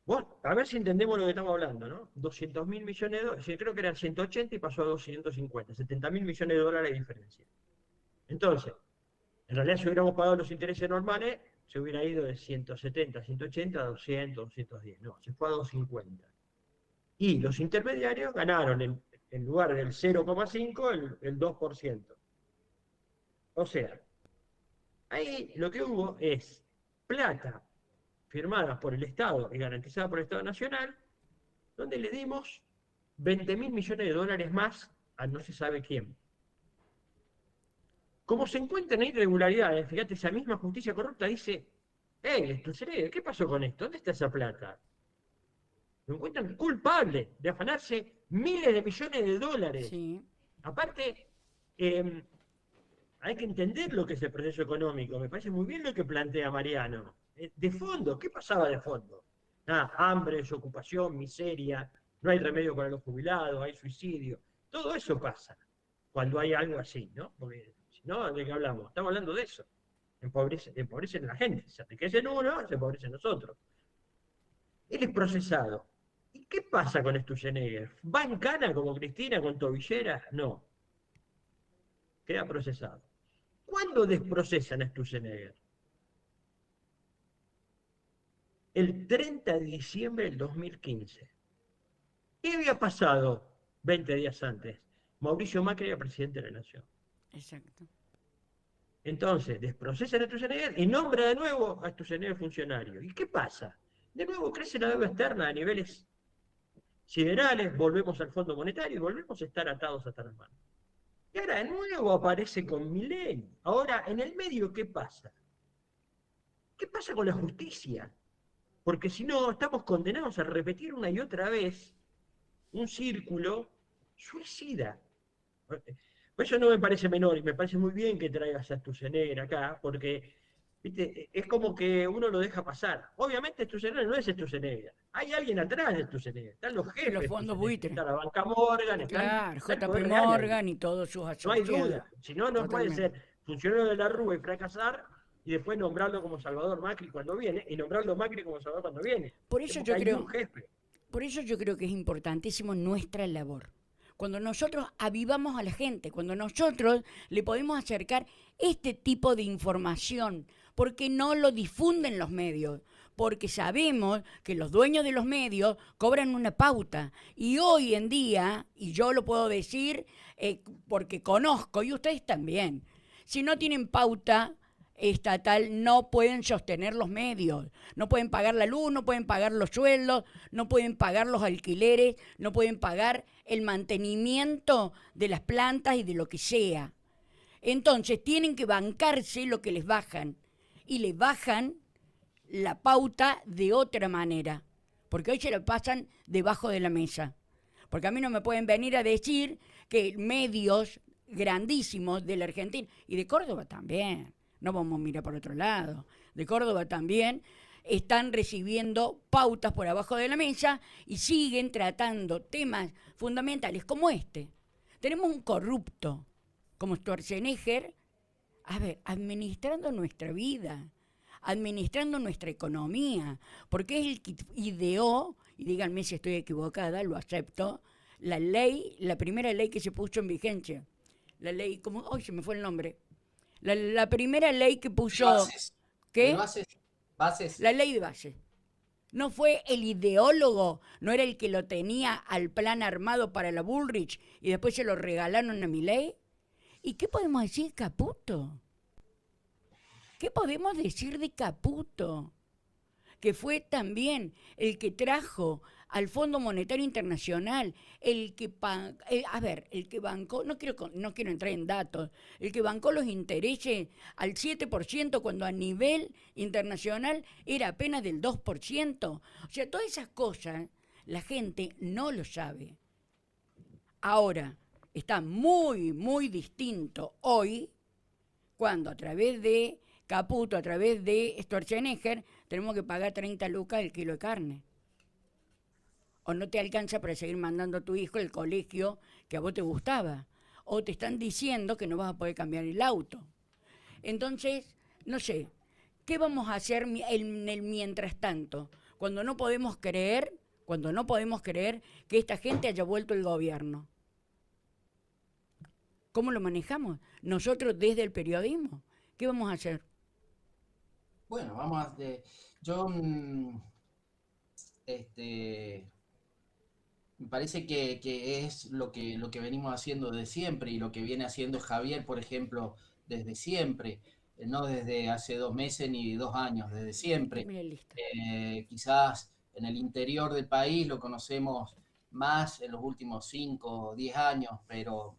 bueno, a ver si entendemos lo que estamos hablando, ¿no? 200.000 millones de dólares, creo que eran 180 y pasó a 250, 70.000 millones de dólares de diferencia. Entonces, en realidad si hubiéramos pagado los intereses normales, se hubiera ido de 170, 180 a 200, 210. No, se fue a 250. Y los intermediarios ganaron, en lugar del 0,5, el 2%. O sea, ahí lo que hubo es plata firmada por el Estado y garantizada por el Estado Nacional, donde le dimos 20.000 millones de dólares más a no se sabe quién. Como se encuentran irregularidades, fíjate, esa misma justicia corrupta dice, Schwarzenegger, ¿qué pasó con esto? ¿Dónde está esa plata? Lo encuentran culpable de afanarse miles de millones de dólares. Sí, Aparte, hay que entender lo que es el proceso económico. Me parece muy bien lo que plantea Mariano. De fondo, ¿qué pasaba de fondo? Hambre, desocupación, miseria, no hay remedio para los jubilados, hay suicidio. Todo eso pasa cuando hay algo así, ¿no? Porque si no, ¿de qué hablamos? Estamos hablando de eso. Empobrecen a la gente. Se enriquecen uno, se empobrecen nosotros. Él es procesado. ¿Y qué pasa con Schwarzenegger? ¿Va en cana como Cristina con tobilleras? No. Queda procesado. ¿Cuándo desprocesan a Schwarzenegger? El 30 de diciembre del 2015. ¿Qué había pasado 20 días antes? Mauricio Macri era presidente de la Nación. exacto. Entonces, desprocesan a Schwarzenegger y nombra de nuevo a Schwarzenegger funcionario. ¿Y qué pasa? De nuevo crece la deuda externa a niveles siderales, volvemos al Fondo Monetario y volvemos a estar atados hasta las manos. Y ahora de nuevo aparece con Milei. Ahora, en el medio, ¿qué pasa? ¿Qué pasa con la justicia? Porque si no, estamos condenados a repetir una y otra vez un círculo suicida. Por eso no me parece menor y me parece muy bien que traigas a Schwarzenegger acá, porque ¿Viste? Es como que uno lo deja pasar. Obviamente Sturzenegger no es Sturzenegger. Hay alguien atrás de Sturzenegger. Están los jefes Los de fondos Sturzenegger. buitres. Está la banca Morgan, Claro, está el JP poder real ahí. Morgan y todos sus No hay asociados. duda. Si no, no puede Totalmente. ser funcionario de la Rúa y fracasar y después nombrarlo como Salvador Macri cuando viene y nombrarlo Macri como Salvador cuando viene. Por Es eso porque yo hay creo, un jefe. por eso yo creo que es importantísimo nuestra labor. Cuando nosotros avivamos a la gente, cuando nosotros le podemos acercar este tipo de información, porque no lo difunden los medios, porque sabemos que los dueños de los medios cobran una pauta. Y hoy en día, y yo lo puedo decir porque conozco, y ustedes también, si no tienen pauta estatal no pueden sostener los medios, no pueden pagar la luz, no pueden pagar los sueldos, no pueden pagar los alquileres, no pueden pagar el mantenimiento de las plantas y de lo que sea. Entonces tienen que bancarse lo que les bajan y les bajan la pauta de otra manera, porque hoy se la pasan debajo de la mesa. Porque a mí no me pueden venir a decir que medios grandísimos de la Argentina y de Córdoba también, no vamos a mirar por otro lado, de Córdoba también, están recibiendo pautas por abajo de la mesa y siguen tratando temas fundamentales como este. Tenemos un corrupto como Schwarzenegger, a ver, administrando nuestra vida, administrando nuestra economía, porque es el que ideó, y díganme si estoy equivocada, lo acepto, la primera ley que se puso en vigencia. La ley, ¿cómo? Hoy se me fue el nombre. La primera ley que puso... Bases. ¿Qué? Bases. La ley de base. No fue el ideólogo, no era el que lo tenía al plan armado para la Bullrich y después se lo regalaron a Milei. ¿Y qué podemos decir de Caputo? ¿Qué podemos decir de Caputo? Que fue también el que trajo al Fondo Monetario Internacional, el que bancó, no quiero entrar en datos, el que bancó los intereses al 7% cuando a nivel internacional era apenas del 2%. O sea, todas esas cosas la gente no lo sabe. Ahora, está muy, muy distinto hoy cuando a través de Caputo, a través de Schwarzenegger, tenemos que pagar 30 lucas el kilo de carne. O no te alcanza para seguir mandando a tu hijo al colegio que a vos te gustaba. O te están diciendo que no vas a poder cambiar el auto. Entonces, no sé, ¿qué vamos a hacer en el mientras tanto? Cuando no podemos creer que esta gente haya vuelto el gobierno. ¿Cómo lo manejamos? Nosotros desde el periodismo. ¿Qué vamos a hacer? Bueno, vamos a... yo... me parece que es lo que venimos haciendo desde siempre y lo que viene haciendo Javier, por ejemplo, desde siempre, no desde hace 2 meses ni 2 años, desde siempre. Quizás en el interior del país lo conocemos más en los últimos 5 o 10 años, pero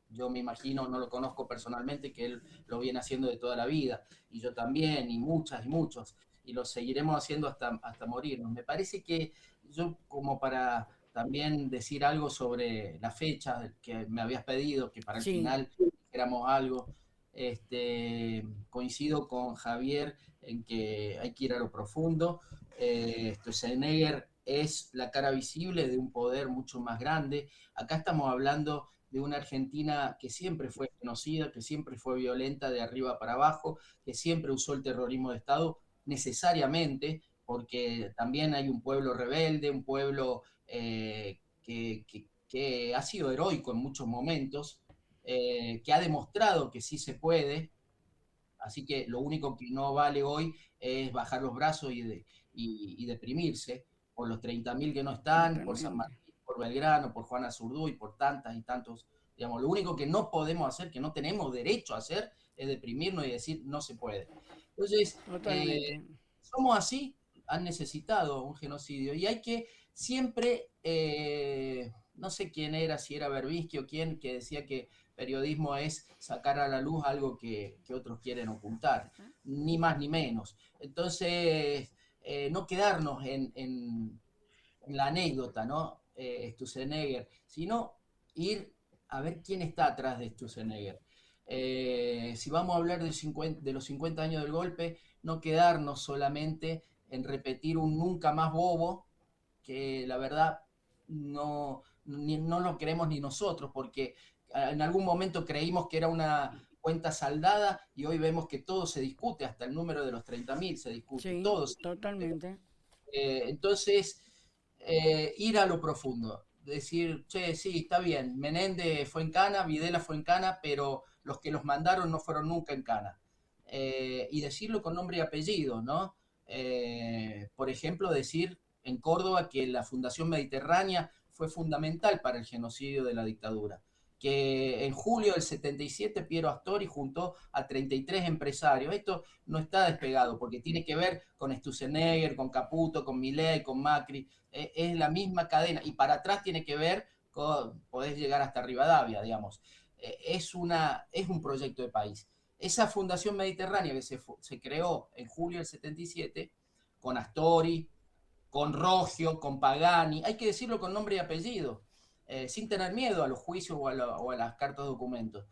yo me imagino, no lo conozco personalmente, que él lo viene haciendo de toda la vida, y yo también, y muchas y muchos, y lo seguiremos haciendo hasta morirnos. Me parece que yo, como para también decir algo sobre la fecha que me habías pedido, que para el final dijéramos algo, coincido con Javier en que hay que ir a lo profundo. Schwarzenegger es la cara visible de un poder mucho más grande. Acá estamos hablando de una Argentina que siempre fue genocida, que siempre fue violenta de arriba para abajo, que siempre usó el terrorismo de Estado necesariamente, porque también hay un pueblo rebelde, un pueblo que ha sido heroico en muchos momentos, que ha demostrado que sí se puede. Así que lo único que no vale hoy es bajar los brazos y deprimirse por los 30.000 que no están, por San Martín, por Belgrano, por Juana Zurduy, por tantas y tantos. Digamos, lo único que no podemos hacer, que no tenemos derecho a hacer, es deprimirnos y decir no se puede. Entonces, somos así, han necesitado un genocidio y hay que siempre, no sé quién era, si era Berbisky o quién, que decía que periodismo es sacar a la luz algo que otros quieren ocultar, ni más ni menos. Entonces, no quedarnos en la anécdota, ¿no? Schwarzenegger, sino ir a ver quién está atrás de Schwarzenegger. Si vamos a hablar de los 50 años del golpe, no quedarnos solamente en repetir un nunca más bobo, que la verdad no lo creemos ni nosotros, porque en algún momento creímos que era una cuenta saldada y hoy vemos que todo se discute, hasta el número de los 30.000 se discute, Sí, todo se discute. totalmente. Entonces, ir a lo profundo, decir, che, sí, está bien, Menéndez fue en Cana, Videla fue en Cana, pero los que los mandaron no fueron nunca en Cana. Y decirlo con nombre y apellido, ¿no? Por ejemplo, decir en Córdoba que la Fundación Mediterránea fue fundamental para el genocidio de la dictadura, que en julio del 77 Piero Astori juntó a 33 empresarios. Esto no está despegado porque tiene que ver con Sturzenegger, con Caputo, con Milei, con Macri. Es la misma cadena y para atrás tiene que ver con, podés llegar hasta Rivadavia, digamos. Es un proyecto de país. Esa Fundación Mediterránea que se creó en julio del 77 con Astori, con Rogio, con Pagani, hay que decirlo con nombre y apellido, sin tener miedo a los juicios o a las cartas de documentos.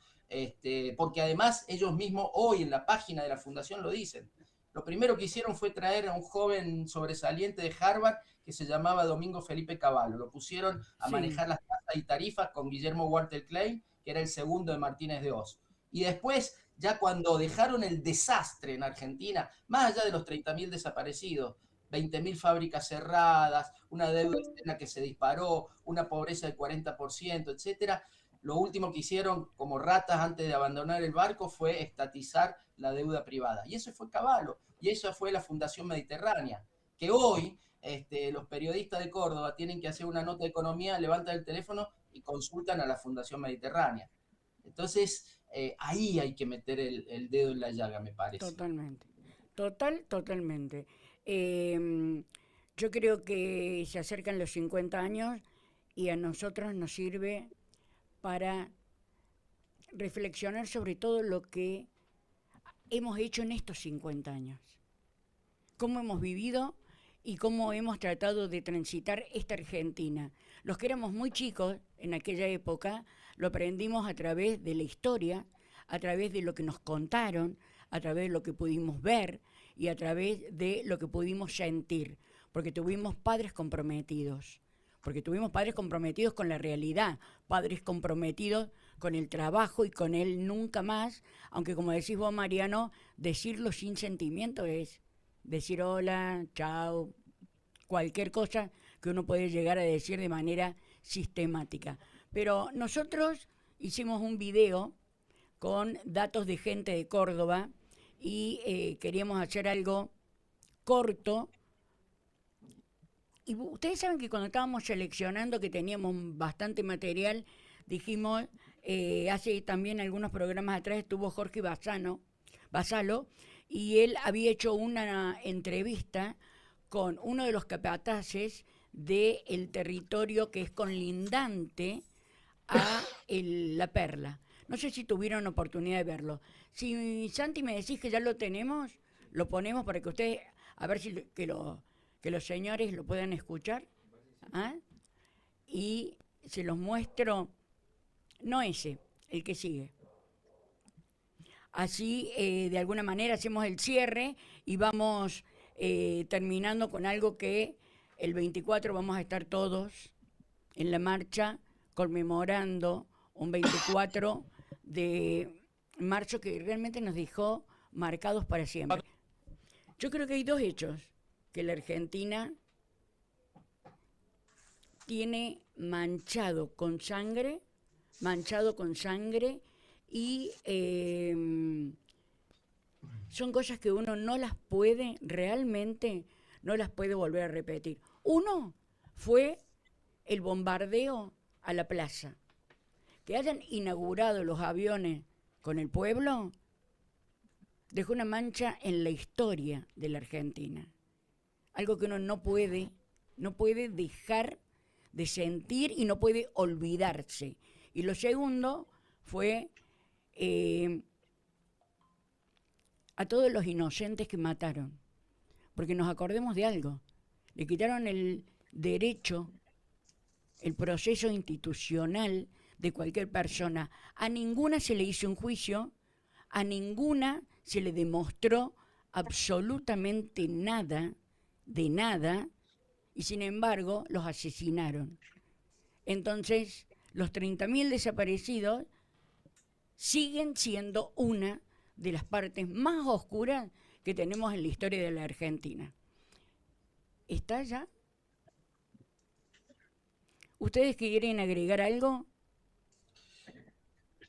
Porque además ellos mismos hoy en la página de la fundación lo dicen. Lo primero que hicieron fue traer a un joven sobresaliente de Harvard que se llamaba Domingo Felipe Cavallo. Lo pusieron a Sí, manejar las tasas y tarifas con Guillermo Walter Klein, que era el segundo de Martínez de Oz. Y después, ya cuando dejaron el desastre en Argentina, más allá de los 30.000 desaparecidos, 20.000 fábricas cerradas, una deuda externa que se disparó, una pobreza del 40%, etcétera. Lo último que hicieron como ratas antes de abandonar el barco fue estatizar la deuda privada. Y eso fue Cavallo, y esa fue la Fundación Mediterránea, que hoy los periodistas de Córdoba tienen que hacer una nota de economía, levantan el teléfono y consultan a la Fundación Mediterránea. Entonces, ahí hay que meter el dedo en la llaga, me parece. totalmente. Totalmente. Em, yo creo que se acercan los 50 años y a nosotros nos sirve para reflexionar sobre todo lo que hemos hecho en estos 50 años, cómo hemos vivido y cómo hemos tratado de transitar esta Argentina. Los que éramos muy chicos en aquella época lo aprendimos a través de la historia, a través de lo que nos contaron, a través de lo que pudimos ver y a través de lo que pudimos sentir, porque tuvimos padres comprometidos, con la realidad, padres comprometidos con el trabajo y con él nunca más, aunque como decís vos, Mariano, decirlo sin sentimiento es decir hola, chao, cualquier cosa que uno puede llegar a decir de manera sistemática. Pero nosotros hicimos un video con datos de gente de Córdoba y queríamos hacer algo corto. Y ustedes saben que cuando estábamos seleccionando, que teníamos bastante material, dijimos, hace también algunos programas atrás estuvo Jorge Basalo, y él había hecho una entrevista con uno de los capataces del territorio que es conlindante a La Perla. No sé si tuvieron oportunidad de verlo. Si Santi me decís que ya lo tenemos, lo ponemos para que ustedes, a ver si que los señores lo puedan escuchar. ¿Ah? Y se los muestro, no ese, el que sigue. Así, de alguna manera, hacemos el cierre y vamos terminando con algo que el 24 vamos a estar todos en la marcha conmemorando un 24 de marzo que realmente nos dejó marcados para siempre. Yo creo que hay dos hechos que la Argentina tiene manchado con sangre y son cosas que uno no las puede, realmente no las puede volver a repetir. Uno fue el bombardeo a la plaza. Que hayan inaugurado los aviones con el pueblo dejó una mancha en la historia de la Argentina. Algo que uno no puede dejar de sentir y no puede olvidarse. Y lo segundo fue a todos los inocentes que mataron. Porque nos acordemos de algo. Le quitaron el derecho, el proceso institucional de cualquier persona. A ninguna se le hizo un juicio, a ninguna se le demostró absolutamente nada, de nada, y sin embargo los asesinaron. Entonces, los 30.000 desaparecidos siguen siendo una de las partes más oscuras que tenemos en la historia de la Argentina. ¿Está ya? ¿Ustedes quieren agregar algo?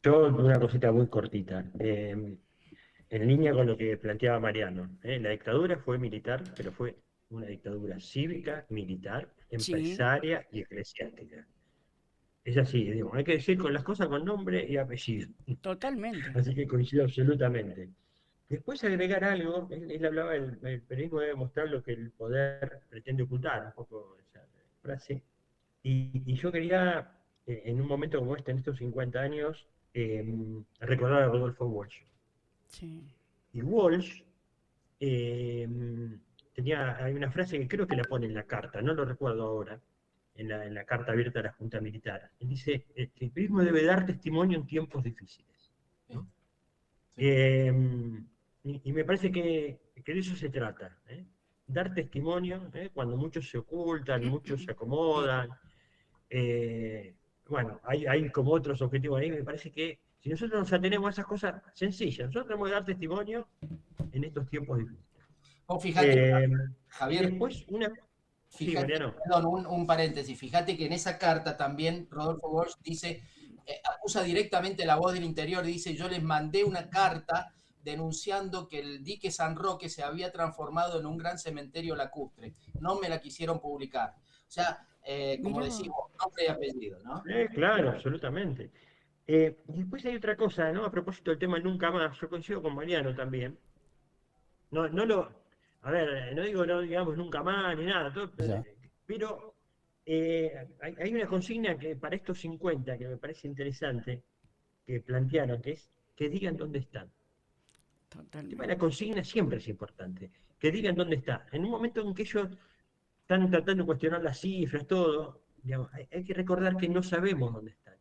Yo, una cosita muy cortita. En línea con lo que planteaba Mariano, la dictadura fue militar, pero fue una dictadura cívica, militar, empresaria y eclesiástica. Es así, digo, hay que decir con las cosas con nombre y apellido. Totalmente. Así que coincido absolutamente. Después agregar algo, él hablaba, el periodismo debe mostrar lo que el poder pretende ocultar, un poco esa frase. Y yo quería, en un momento como este, en estos 50 años, recordar a Rodolfo Walsh. Sí. Y Walsh hay una frase que creo que la pone en la carta, no lo recuerdo ahora, en la carta abierta a la Junta Militar. Él dice, el periodismo debe dar testimonio en tiempos difíciles, ¿no? Sí. Y me parece que de eso se trata, dar testimonio, cuando muchos se ocultan, muchos se acomodan. Bueno, hay como otros objetivos ahí. Me parece que si nosotros nos atenemos a esas cosas sencillas, nosotros tenemos que dar testimonio en estos tiempos difíciles. Fíjate, Javier, y después fíjate, perdón, un paréntesis, fíjate que en esa carta también Rodolfo Walsh dice, acusa directamente la Voz del Interior, dice, yo les mandé una carta denunciando que el dique San Roque se había transformado en un gran cementerio lacustre. No me la quisieron publicar. O sea, como decimos, nombre y apellido, ¿no? Claro, absolutamente. Y después hay otra cosa, ¿no? A propósito del tema Nunca Más, yo coincido con Mariano también. A ver, no digamos nunca más ni nada, pero hay una consigna que para estos 50 que me parece interesante, que plantearon, que es que digan dónde están. Totalmente. La consigna siempre es importante, que digan dónde está. En un momento en que ellos están tratando de cuestionar las cifras, todo, digamos, hay que recordar que no sabemos dónde están.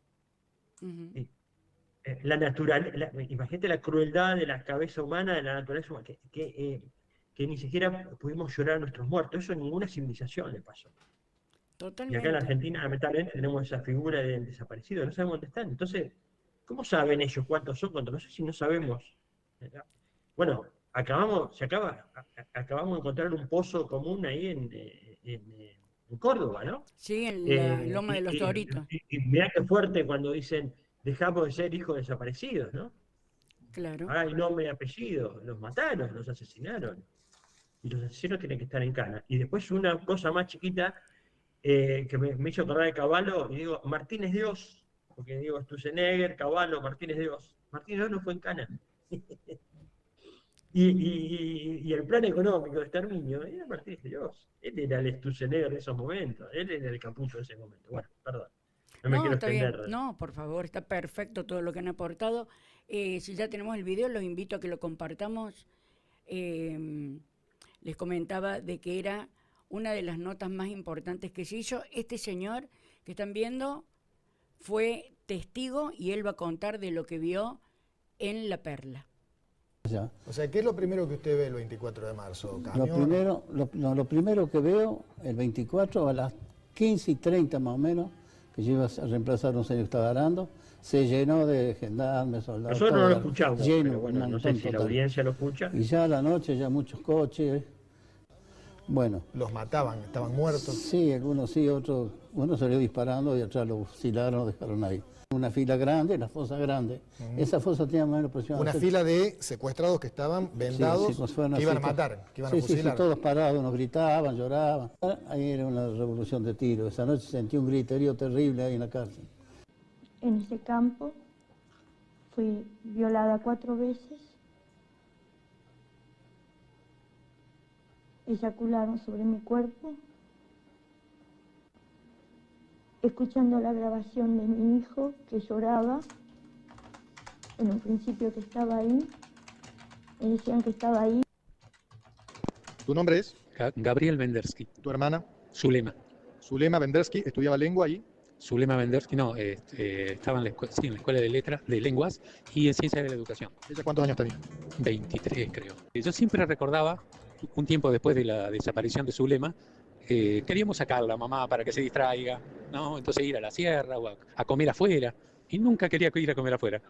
Imagínate la crueldad de la cabeza humana, de la naturaleza humana, que ni siquiera pudimos llorar a nuestros muertos. Eso en ninguna civilización le pasó. Totalmente. Y acá en la Argentina, lamentablemente, tenemos esa figura del desaparecido, no sabemos dónde están. Entonces, ¿cómo saben ellos cuántos son, cuántos no sé si no sabemos? Bueno, acabamos de encontrar un pozo común ahí en Córdoba, ¿no? Sí, en la Loma de los Toritos. Y mirá qué fuerte cuando dicen, dejamos de ser hijos desaparecidos, ¿no? Claro. Ahora hay nombre y apellido, los mataron, los asesinaron. Y los asesinos tienen que estar en cana. Y después una cosa más chiquita que me hizo acordar de Cavallo, y digo, Martínez Dios, porque digo, Sturzenegger, Cavallo, Martínez Dios. Martínez Dios no fue en cana. Y el plan económico de exterminio era Martínez Dios. Él era el Sturzenegger de esos momentos, él era el capullo de ese momento. Bueno, perdón. No me quiero extender. Bien. No, por favor, está perfecto todo lo que han aportado. Si ya tenemos el video, los invito a que lo compartamos. Les comentaba de que era una de las notas más importantes que se hizo. Este señor que están viendo fue testigo y él va a contar de lo que vio en La Perla. O sea, ¿qué es lo primero que usted ve el 24 de marzo? Lo primero que veo, el 24 a las 15:30 más o menos, que yo iba a reemplazar a un señor que estaba arando, se llenó de gendarmes, soldados. Nosotros no lo escuchamos, lleno, pero bueno, no sé si la audiencia lo escucha. Y ya a la noche, ya muchos coches. Bueno. ¿Los mataban? ¿Estaban muertos? Sí, algunos sí, otros. Uno salió disparando y atrás lo fusilaron, lo dejaron ahí. Una fila grande, la fosa grande. Esa fosa tenía más o menos aproximadamente. Una fila de secuestrados que estaban vendados, que iban a matar, que iban a fusilar. Sí, todos parados, unos gritaban, lloraban. Ahí era una revolución de tiros. Esa noche sentí un griterío terrible ahí en la cárcel. En ese campo fui violada 4 veces. Eyacularon sobre mi cuerpo. Escuchando la grabación de mi hijo que lloraba, en un principio que estaba ahí, me decían que estaba ahí. ¿Tu nombre es? Gabriel Vendersky. ¿Tu hermana? Zulema. Zulema Vendersky estudiaba lengua ahí. Zulema Vendersky, no, estaba en la escuela de letras, de lenguas y en ciencias de la educación. ¿Ella cuántos años tenía? 23, creo. Yo siempre recordaba, un tiempo después de la desaparición de Zulema, queríamos sacarla, mamá, para que se distraiga, ¿no? Entonces ir a la sierra o a comer afuera. Y nunca quería ir a comer afuera.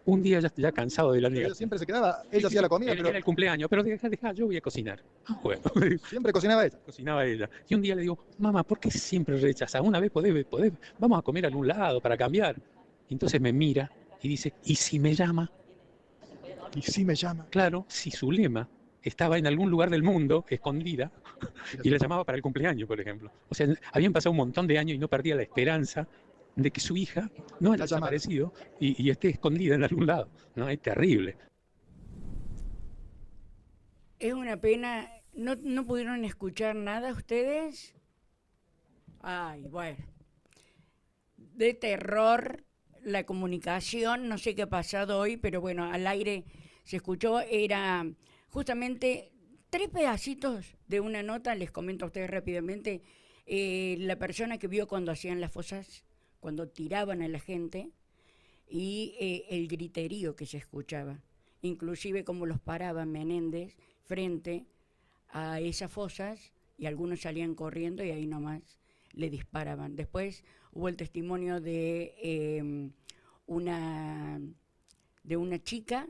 Un día ya cansado de la niega. Ella siempre se quedaba, ella hacía la comida, pero... Era el cumpleaños, pero deja, yo voy a cocinar. Bueno. ¿Siempre cocinaba ella? Cocinaba ella. Y un día le digo, mamá, ¿por qué siempre rechazas? Una vez podés, vamos a comer a algún lado para cambiar. Y entonces me mira y dice, ¿y si me llama? ¿Y si me llama? Claro, si Zulema estaba en algún lugar del mundo, escondida, y la llamaba para el cumpleaños, por ejemplo. O sea, habían pasado un montón de años y no perdía la esperanza de que su hija no haya desaparecido y esté escondida en algún lado, ¿no? Es terrible. Es una pena. ¿No pudieron escuchar nada ustedes? Ay, bueno. De terror, la comunicación, no sé qué ha pasado hoy, pero bueno, al aire se escuchó, era justamente 3 pedacitos de una nota, les comento a ustedes rápidamente. La persona que vio cuando hacían las fosas, cuando tiraban a la gente, y el griterío que se escuchaba, inclusive como los paraba Menéndez frente a esas fosas, y algunos salían corriendo y ahí nomás le disparaban. Después hubo el testimonio de una chica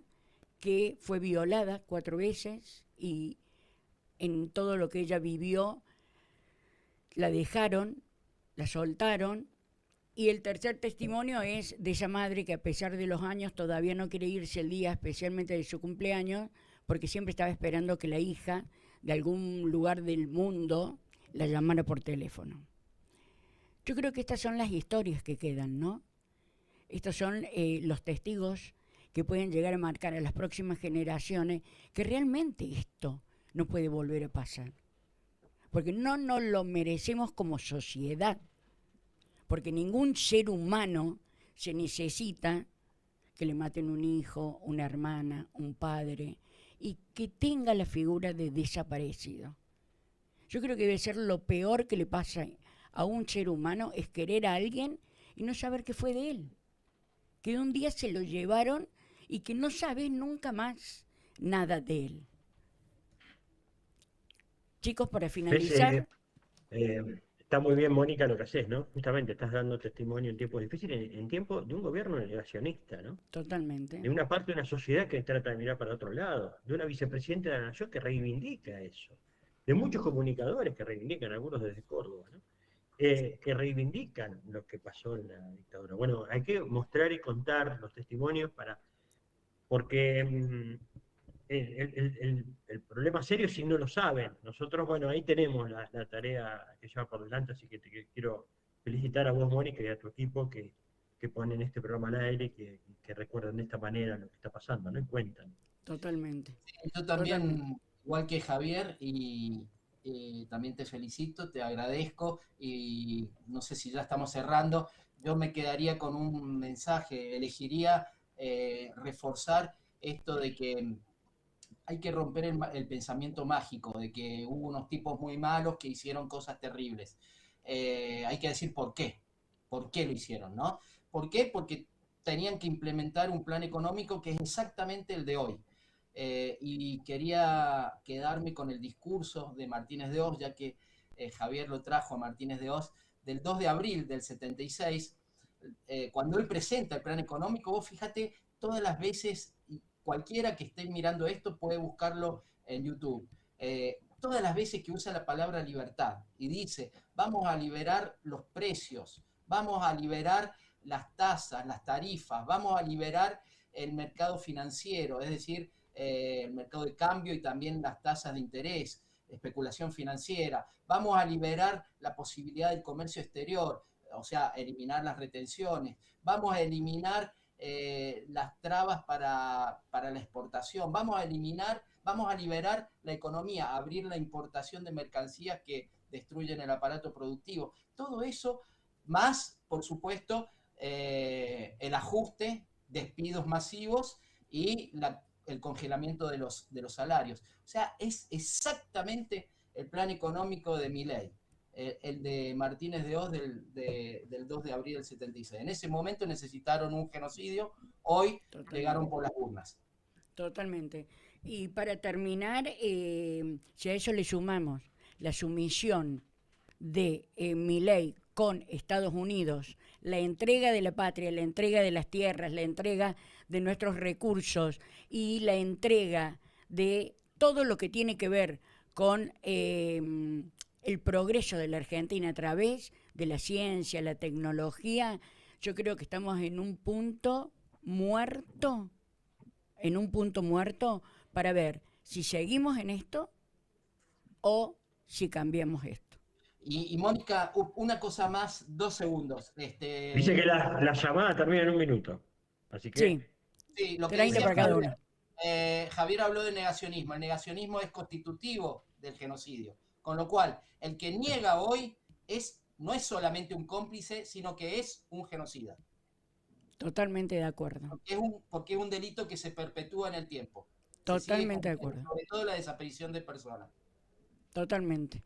que fue violada 4 veces y en todo lo que ella vivió la dejaron, la soltaron. Y el tercer testimonio es de esa madre que a pesar de los años todavía no quiere irse el día, especialmente de su cumpleaños, porque siempre estaba esperando que la hija de algún lugar del mundo la llamara por teléfono. Yo creo que estas son las historias que quedan, ¿no? Estos son los testigos que pueden llegar a marcar a las próximas generaciones que realmente esto no puede volver a pasar. Porque no nos lo merecemos como sociedad. Porque ningún ser humano se necesita que le maten un hijo, una hermana, un padre, y que tenga la figura de desaparecido. Yo creo que debe ser lo peor que le pasa a un ser humano, es querer a alguien y no saber qué fue de él. Que un día se lo llevaron y que no sabes nunca más nada de él. Chicos, para finalizar... Está muy bien, Mónica, lo que haces, ¿no? Justamente estás dando testimonio en tiempos difíciles, en tiempos de un gobierno negacionista, ¿no? Totalmente. De una parte de una sociedad que trata de mirar para otro lado, de una vicepresidenta de la Nación que reivindica eso, de muchos comunicadores que reivindican, algunos desde Córdoba, ¿no? Que reivindican lo que pasó en la dictadura. Bueno, hay que mostrar y contar los testimonios porque el problema serio es si no lo saben. Nosotros, bueno, ahí tenemos la tarea que lleva por delante, así que te quiero felicitar a vos, Mónica, y a tu equipo que ponen este programa al aire y que recuerdan de esta manera lo que está pasando, ¿no? Y cuentan. Totalmente. Yo también, igual que Javier, y también te felicito, te agradezco, y no sé si ya estamos cerrando, yo me quedaría con un mensaje, elegiría reforzar esto de que hay que romper el pensamiento mágico de que hubo unos tipos muy malos que hicieron cosas terribles. Hay que decir por qué lo hicieron, ¿no? ¿Por qué? Porque tenían que implementar un plan económico que es exactamente el de hoy. Y quería quedarme con el discurso de Martínez de Oz, ya que Javier lo trajo a Martínez de Oz, del 2 de abril del 76, cuando él presenta el plan económico. Vos fíjate todas las veces... Cualquiera que esté mirando esto puede buscarlo en YouTube. Todas las veces que usa la palabra libertad y dice, vamos a liberar los precios, vamos a liberar las tasas, las tarifas, vamos a liberar el mercado financiero, es decir, el mercado de cambio y también las tasas de interés, especulación financiera, vamos a liberar la posibilidad del comercio exterior, o sea, eliminar las retenciones, vamos a eliminar las trabas para la exportación, vamos a liberar la economía, abrir la importación de mercancías que destruyen el aparato productivo. Todo eso, más, por supuesto, el ajuste, despidos masivos y el congelamiento de los salarios. O sea, es exactamente el plan económico de Milei. el de Martínez de Hoz del 2 de abril del 76. En ese momento necesitaron un genocidio, hoy llegaron por las urnas. Totalmente. Y para terminar, si a eso le sumamos la sumisión de Milei con Estados Unidos, la entrega de la patria, la entrega de las tierras, la entrega de nuestros recursos y la entrega de todo lo que tiene que ver con el progreso de la Argentina a través de la ciencia, la tecnología, yo creo que estamos en un punto muerto, para ver si seguimos en esto o si cambiamos esto. Y Mónica, una cosa más, 2 segundos. Dice que la llamada termina en 1 minuto. Así que... Sí, lo que 30 para cada uno. Javier habló de negacionismo. El negacionismo es constitutivo del genocidio. Con lo cual, el que niega hoy no es solamente un cómplice, sino que es un genocida. Totalmente de acuerdo. Porque es un delito que se perpetúa en el tiempo. Totalmente de acuerdo. Sobre todo la desaparición de personas. Totalmente.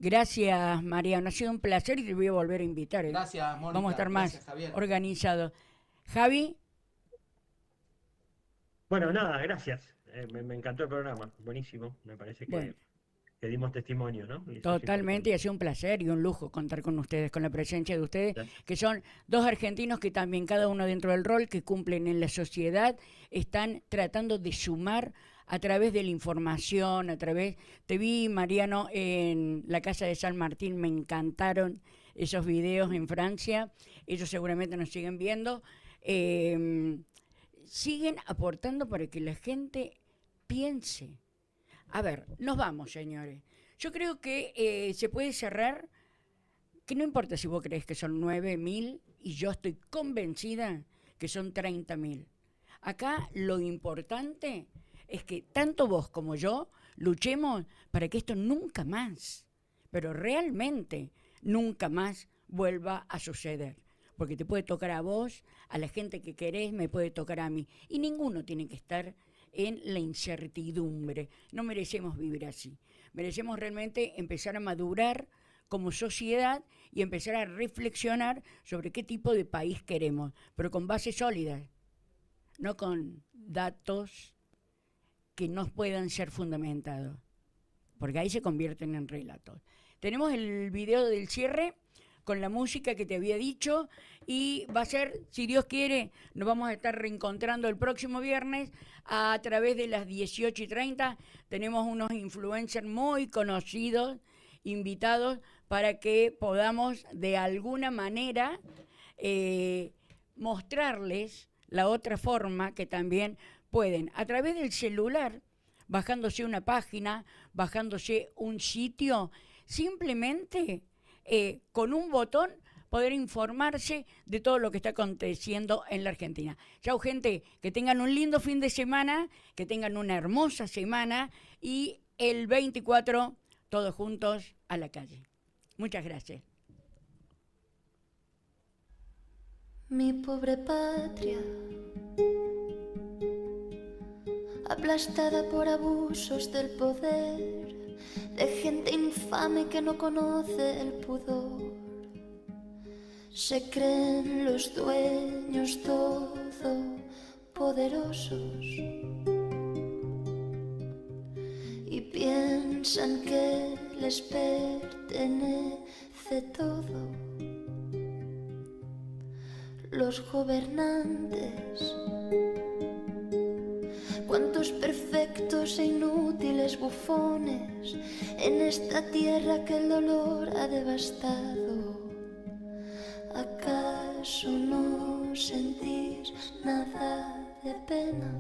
Gracias, Mariano. Ha sido un placer y te voy a volver a invitar. Gracias, Mónica. Vamos a estar más Javier. organizados. Javi. Bueno, nada, gracias. Me encantó el programa. Buenísimo. Me parece que dimos testimonio, ¿no? Totalmente, y ha sido un placer y un lujo contar con ustedes, con la presencia de ustedes, que son 2 argentinos que también, cada uno dentro del rol que cumplen en la sociedad, están tratando de sumar a través de la información, Te vi, Mariano, en la Casa de San Martín, me encantaron esos videos en Francia, ellos seguramente nos siguen viendo, siguen aportando para que la gente piense. A ver, nos vamos, señores. Yo creo que se puede cerrar, que no importa si vos crees que son 9.000, y yo estoy convencida que son 30.000. Acá lo importante es que tanto vos como yo luchemos para que esto nunca más, pero realmente nunca más vuelva a suceder. Porque te puede tocar a vos, a la gente que querés, me puede tocar a mí. Y ninguno tiene que estar en la incertidumbre. No merecemos vivir así. Merecemos realmente empezar a madurar como sociedad y empezar a reflexionar sobre qué tipo de país queremos, pero con bases sólidas, no con datos que no puedan ser fundamentados, porque ahí se convierten en relatos. Tenemos el video del cierre con la música que te había dicho y va a ser, si Dios quiere, nos vamos a estar reencontrando el próximo viernes a través de las 18:30. Tenemos unos influencers muy conocidos, invitados, para que podamos de alguna manera mostrarles la otra forma que también pueden, a través del celular, bajándose una página, bajándose un sitio, simplemente con un botón poder informarse de todo lo que está aconteciendo en la Argentina. Chau, gente, que tengan un lindo fin de semana, que tengan una hermosa semana y el 24 todos juntos a la calle. Muchas gracias. Mi pobre patria, aplastada por abusos del poder, de gente infame que no conoce el pudor. Se creen los dueños todopoderosos y piensan que les pertenece todo. Los gobernantes, cuántos perfectos e inútiles bufones en esta tierra que el dolor ha devastado. ¿Acaso no sentís nada de pena?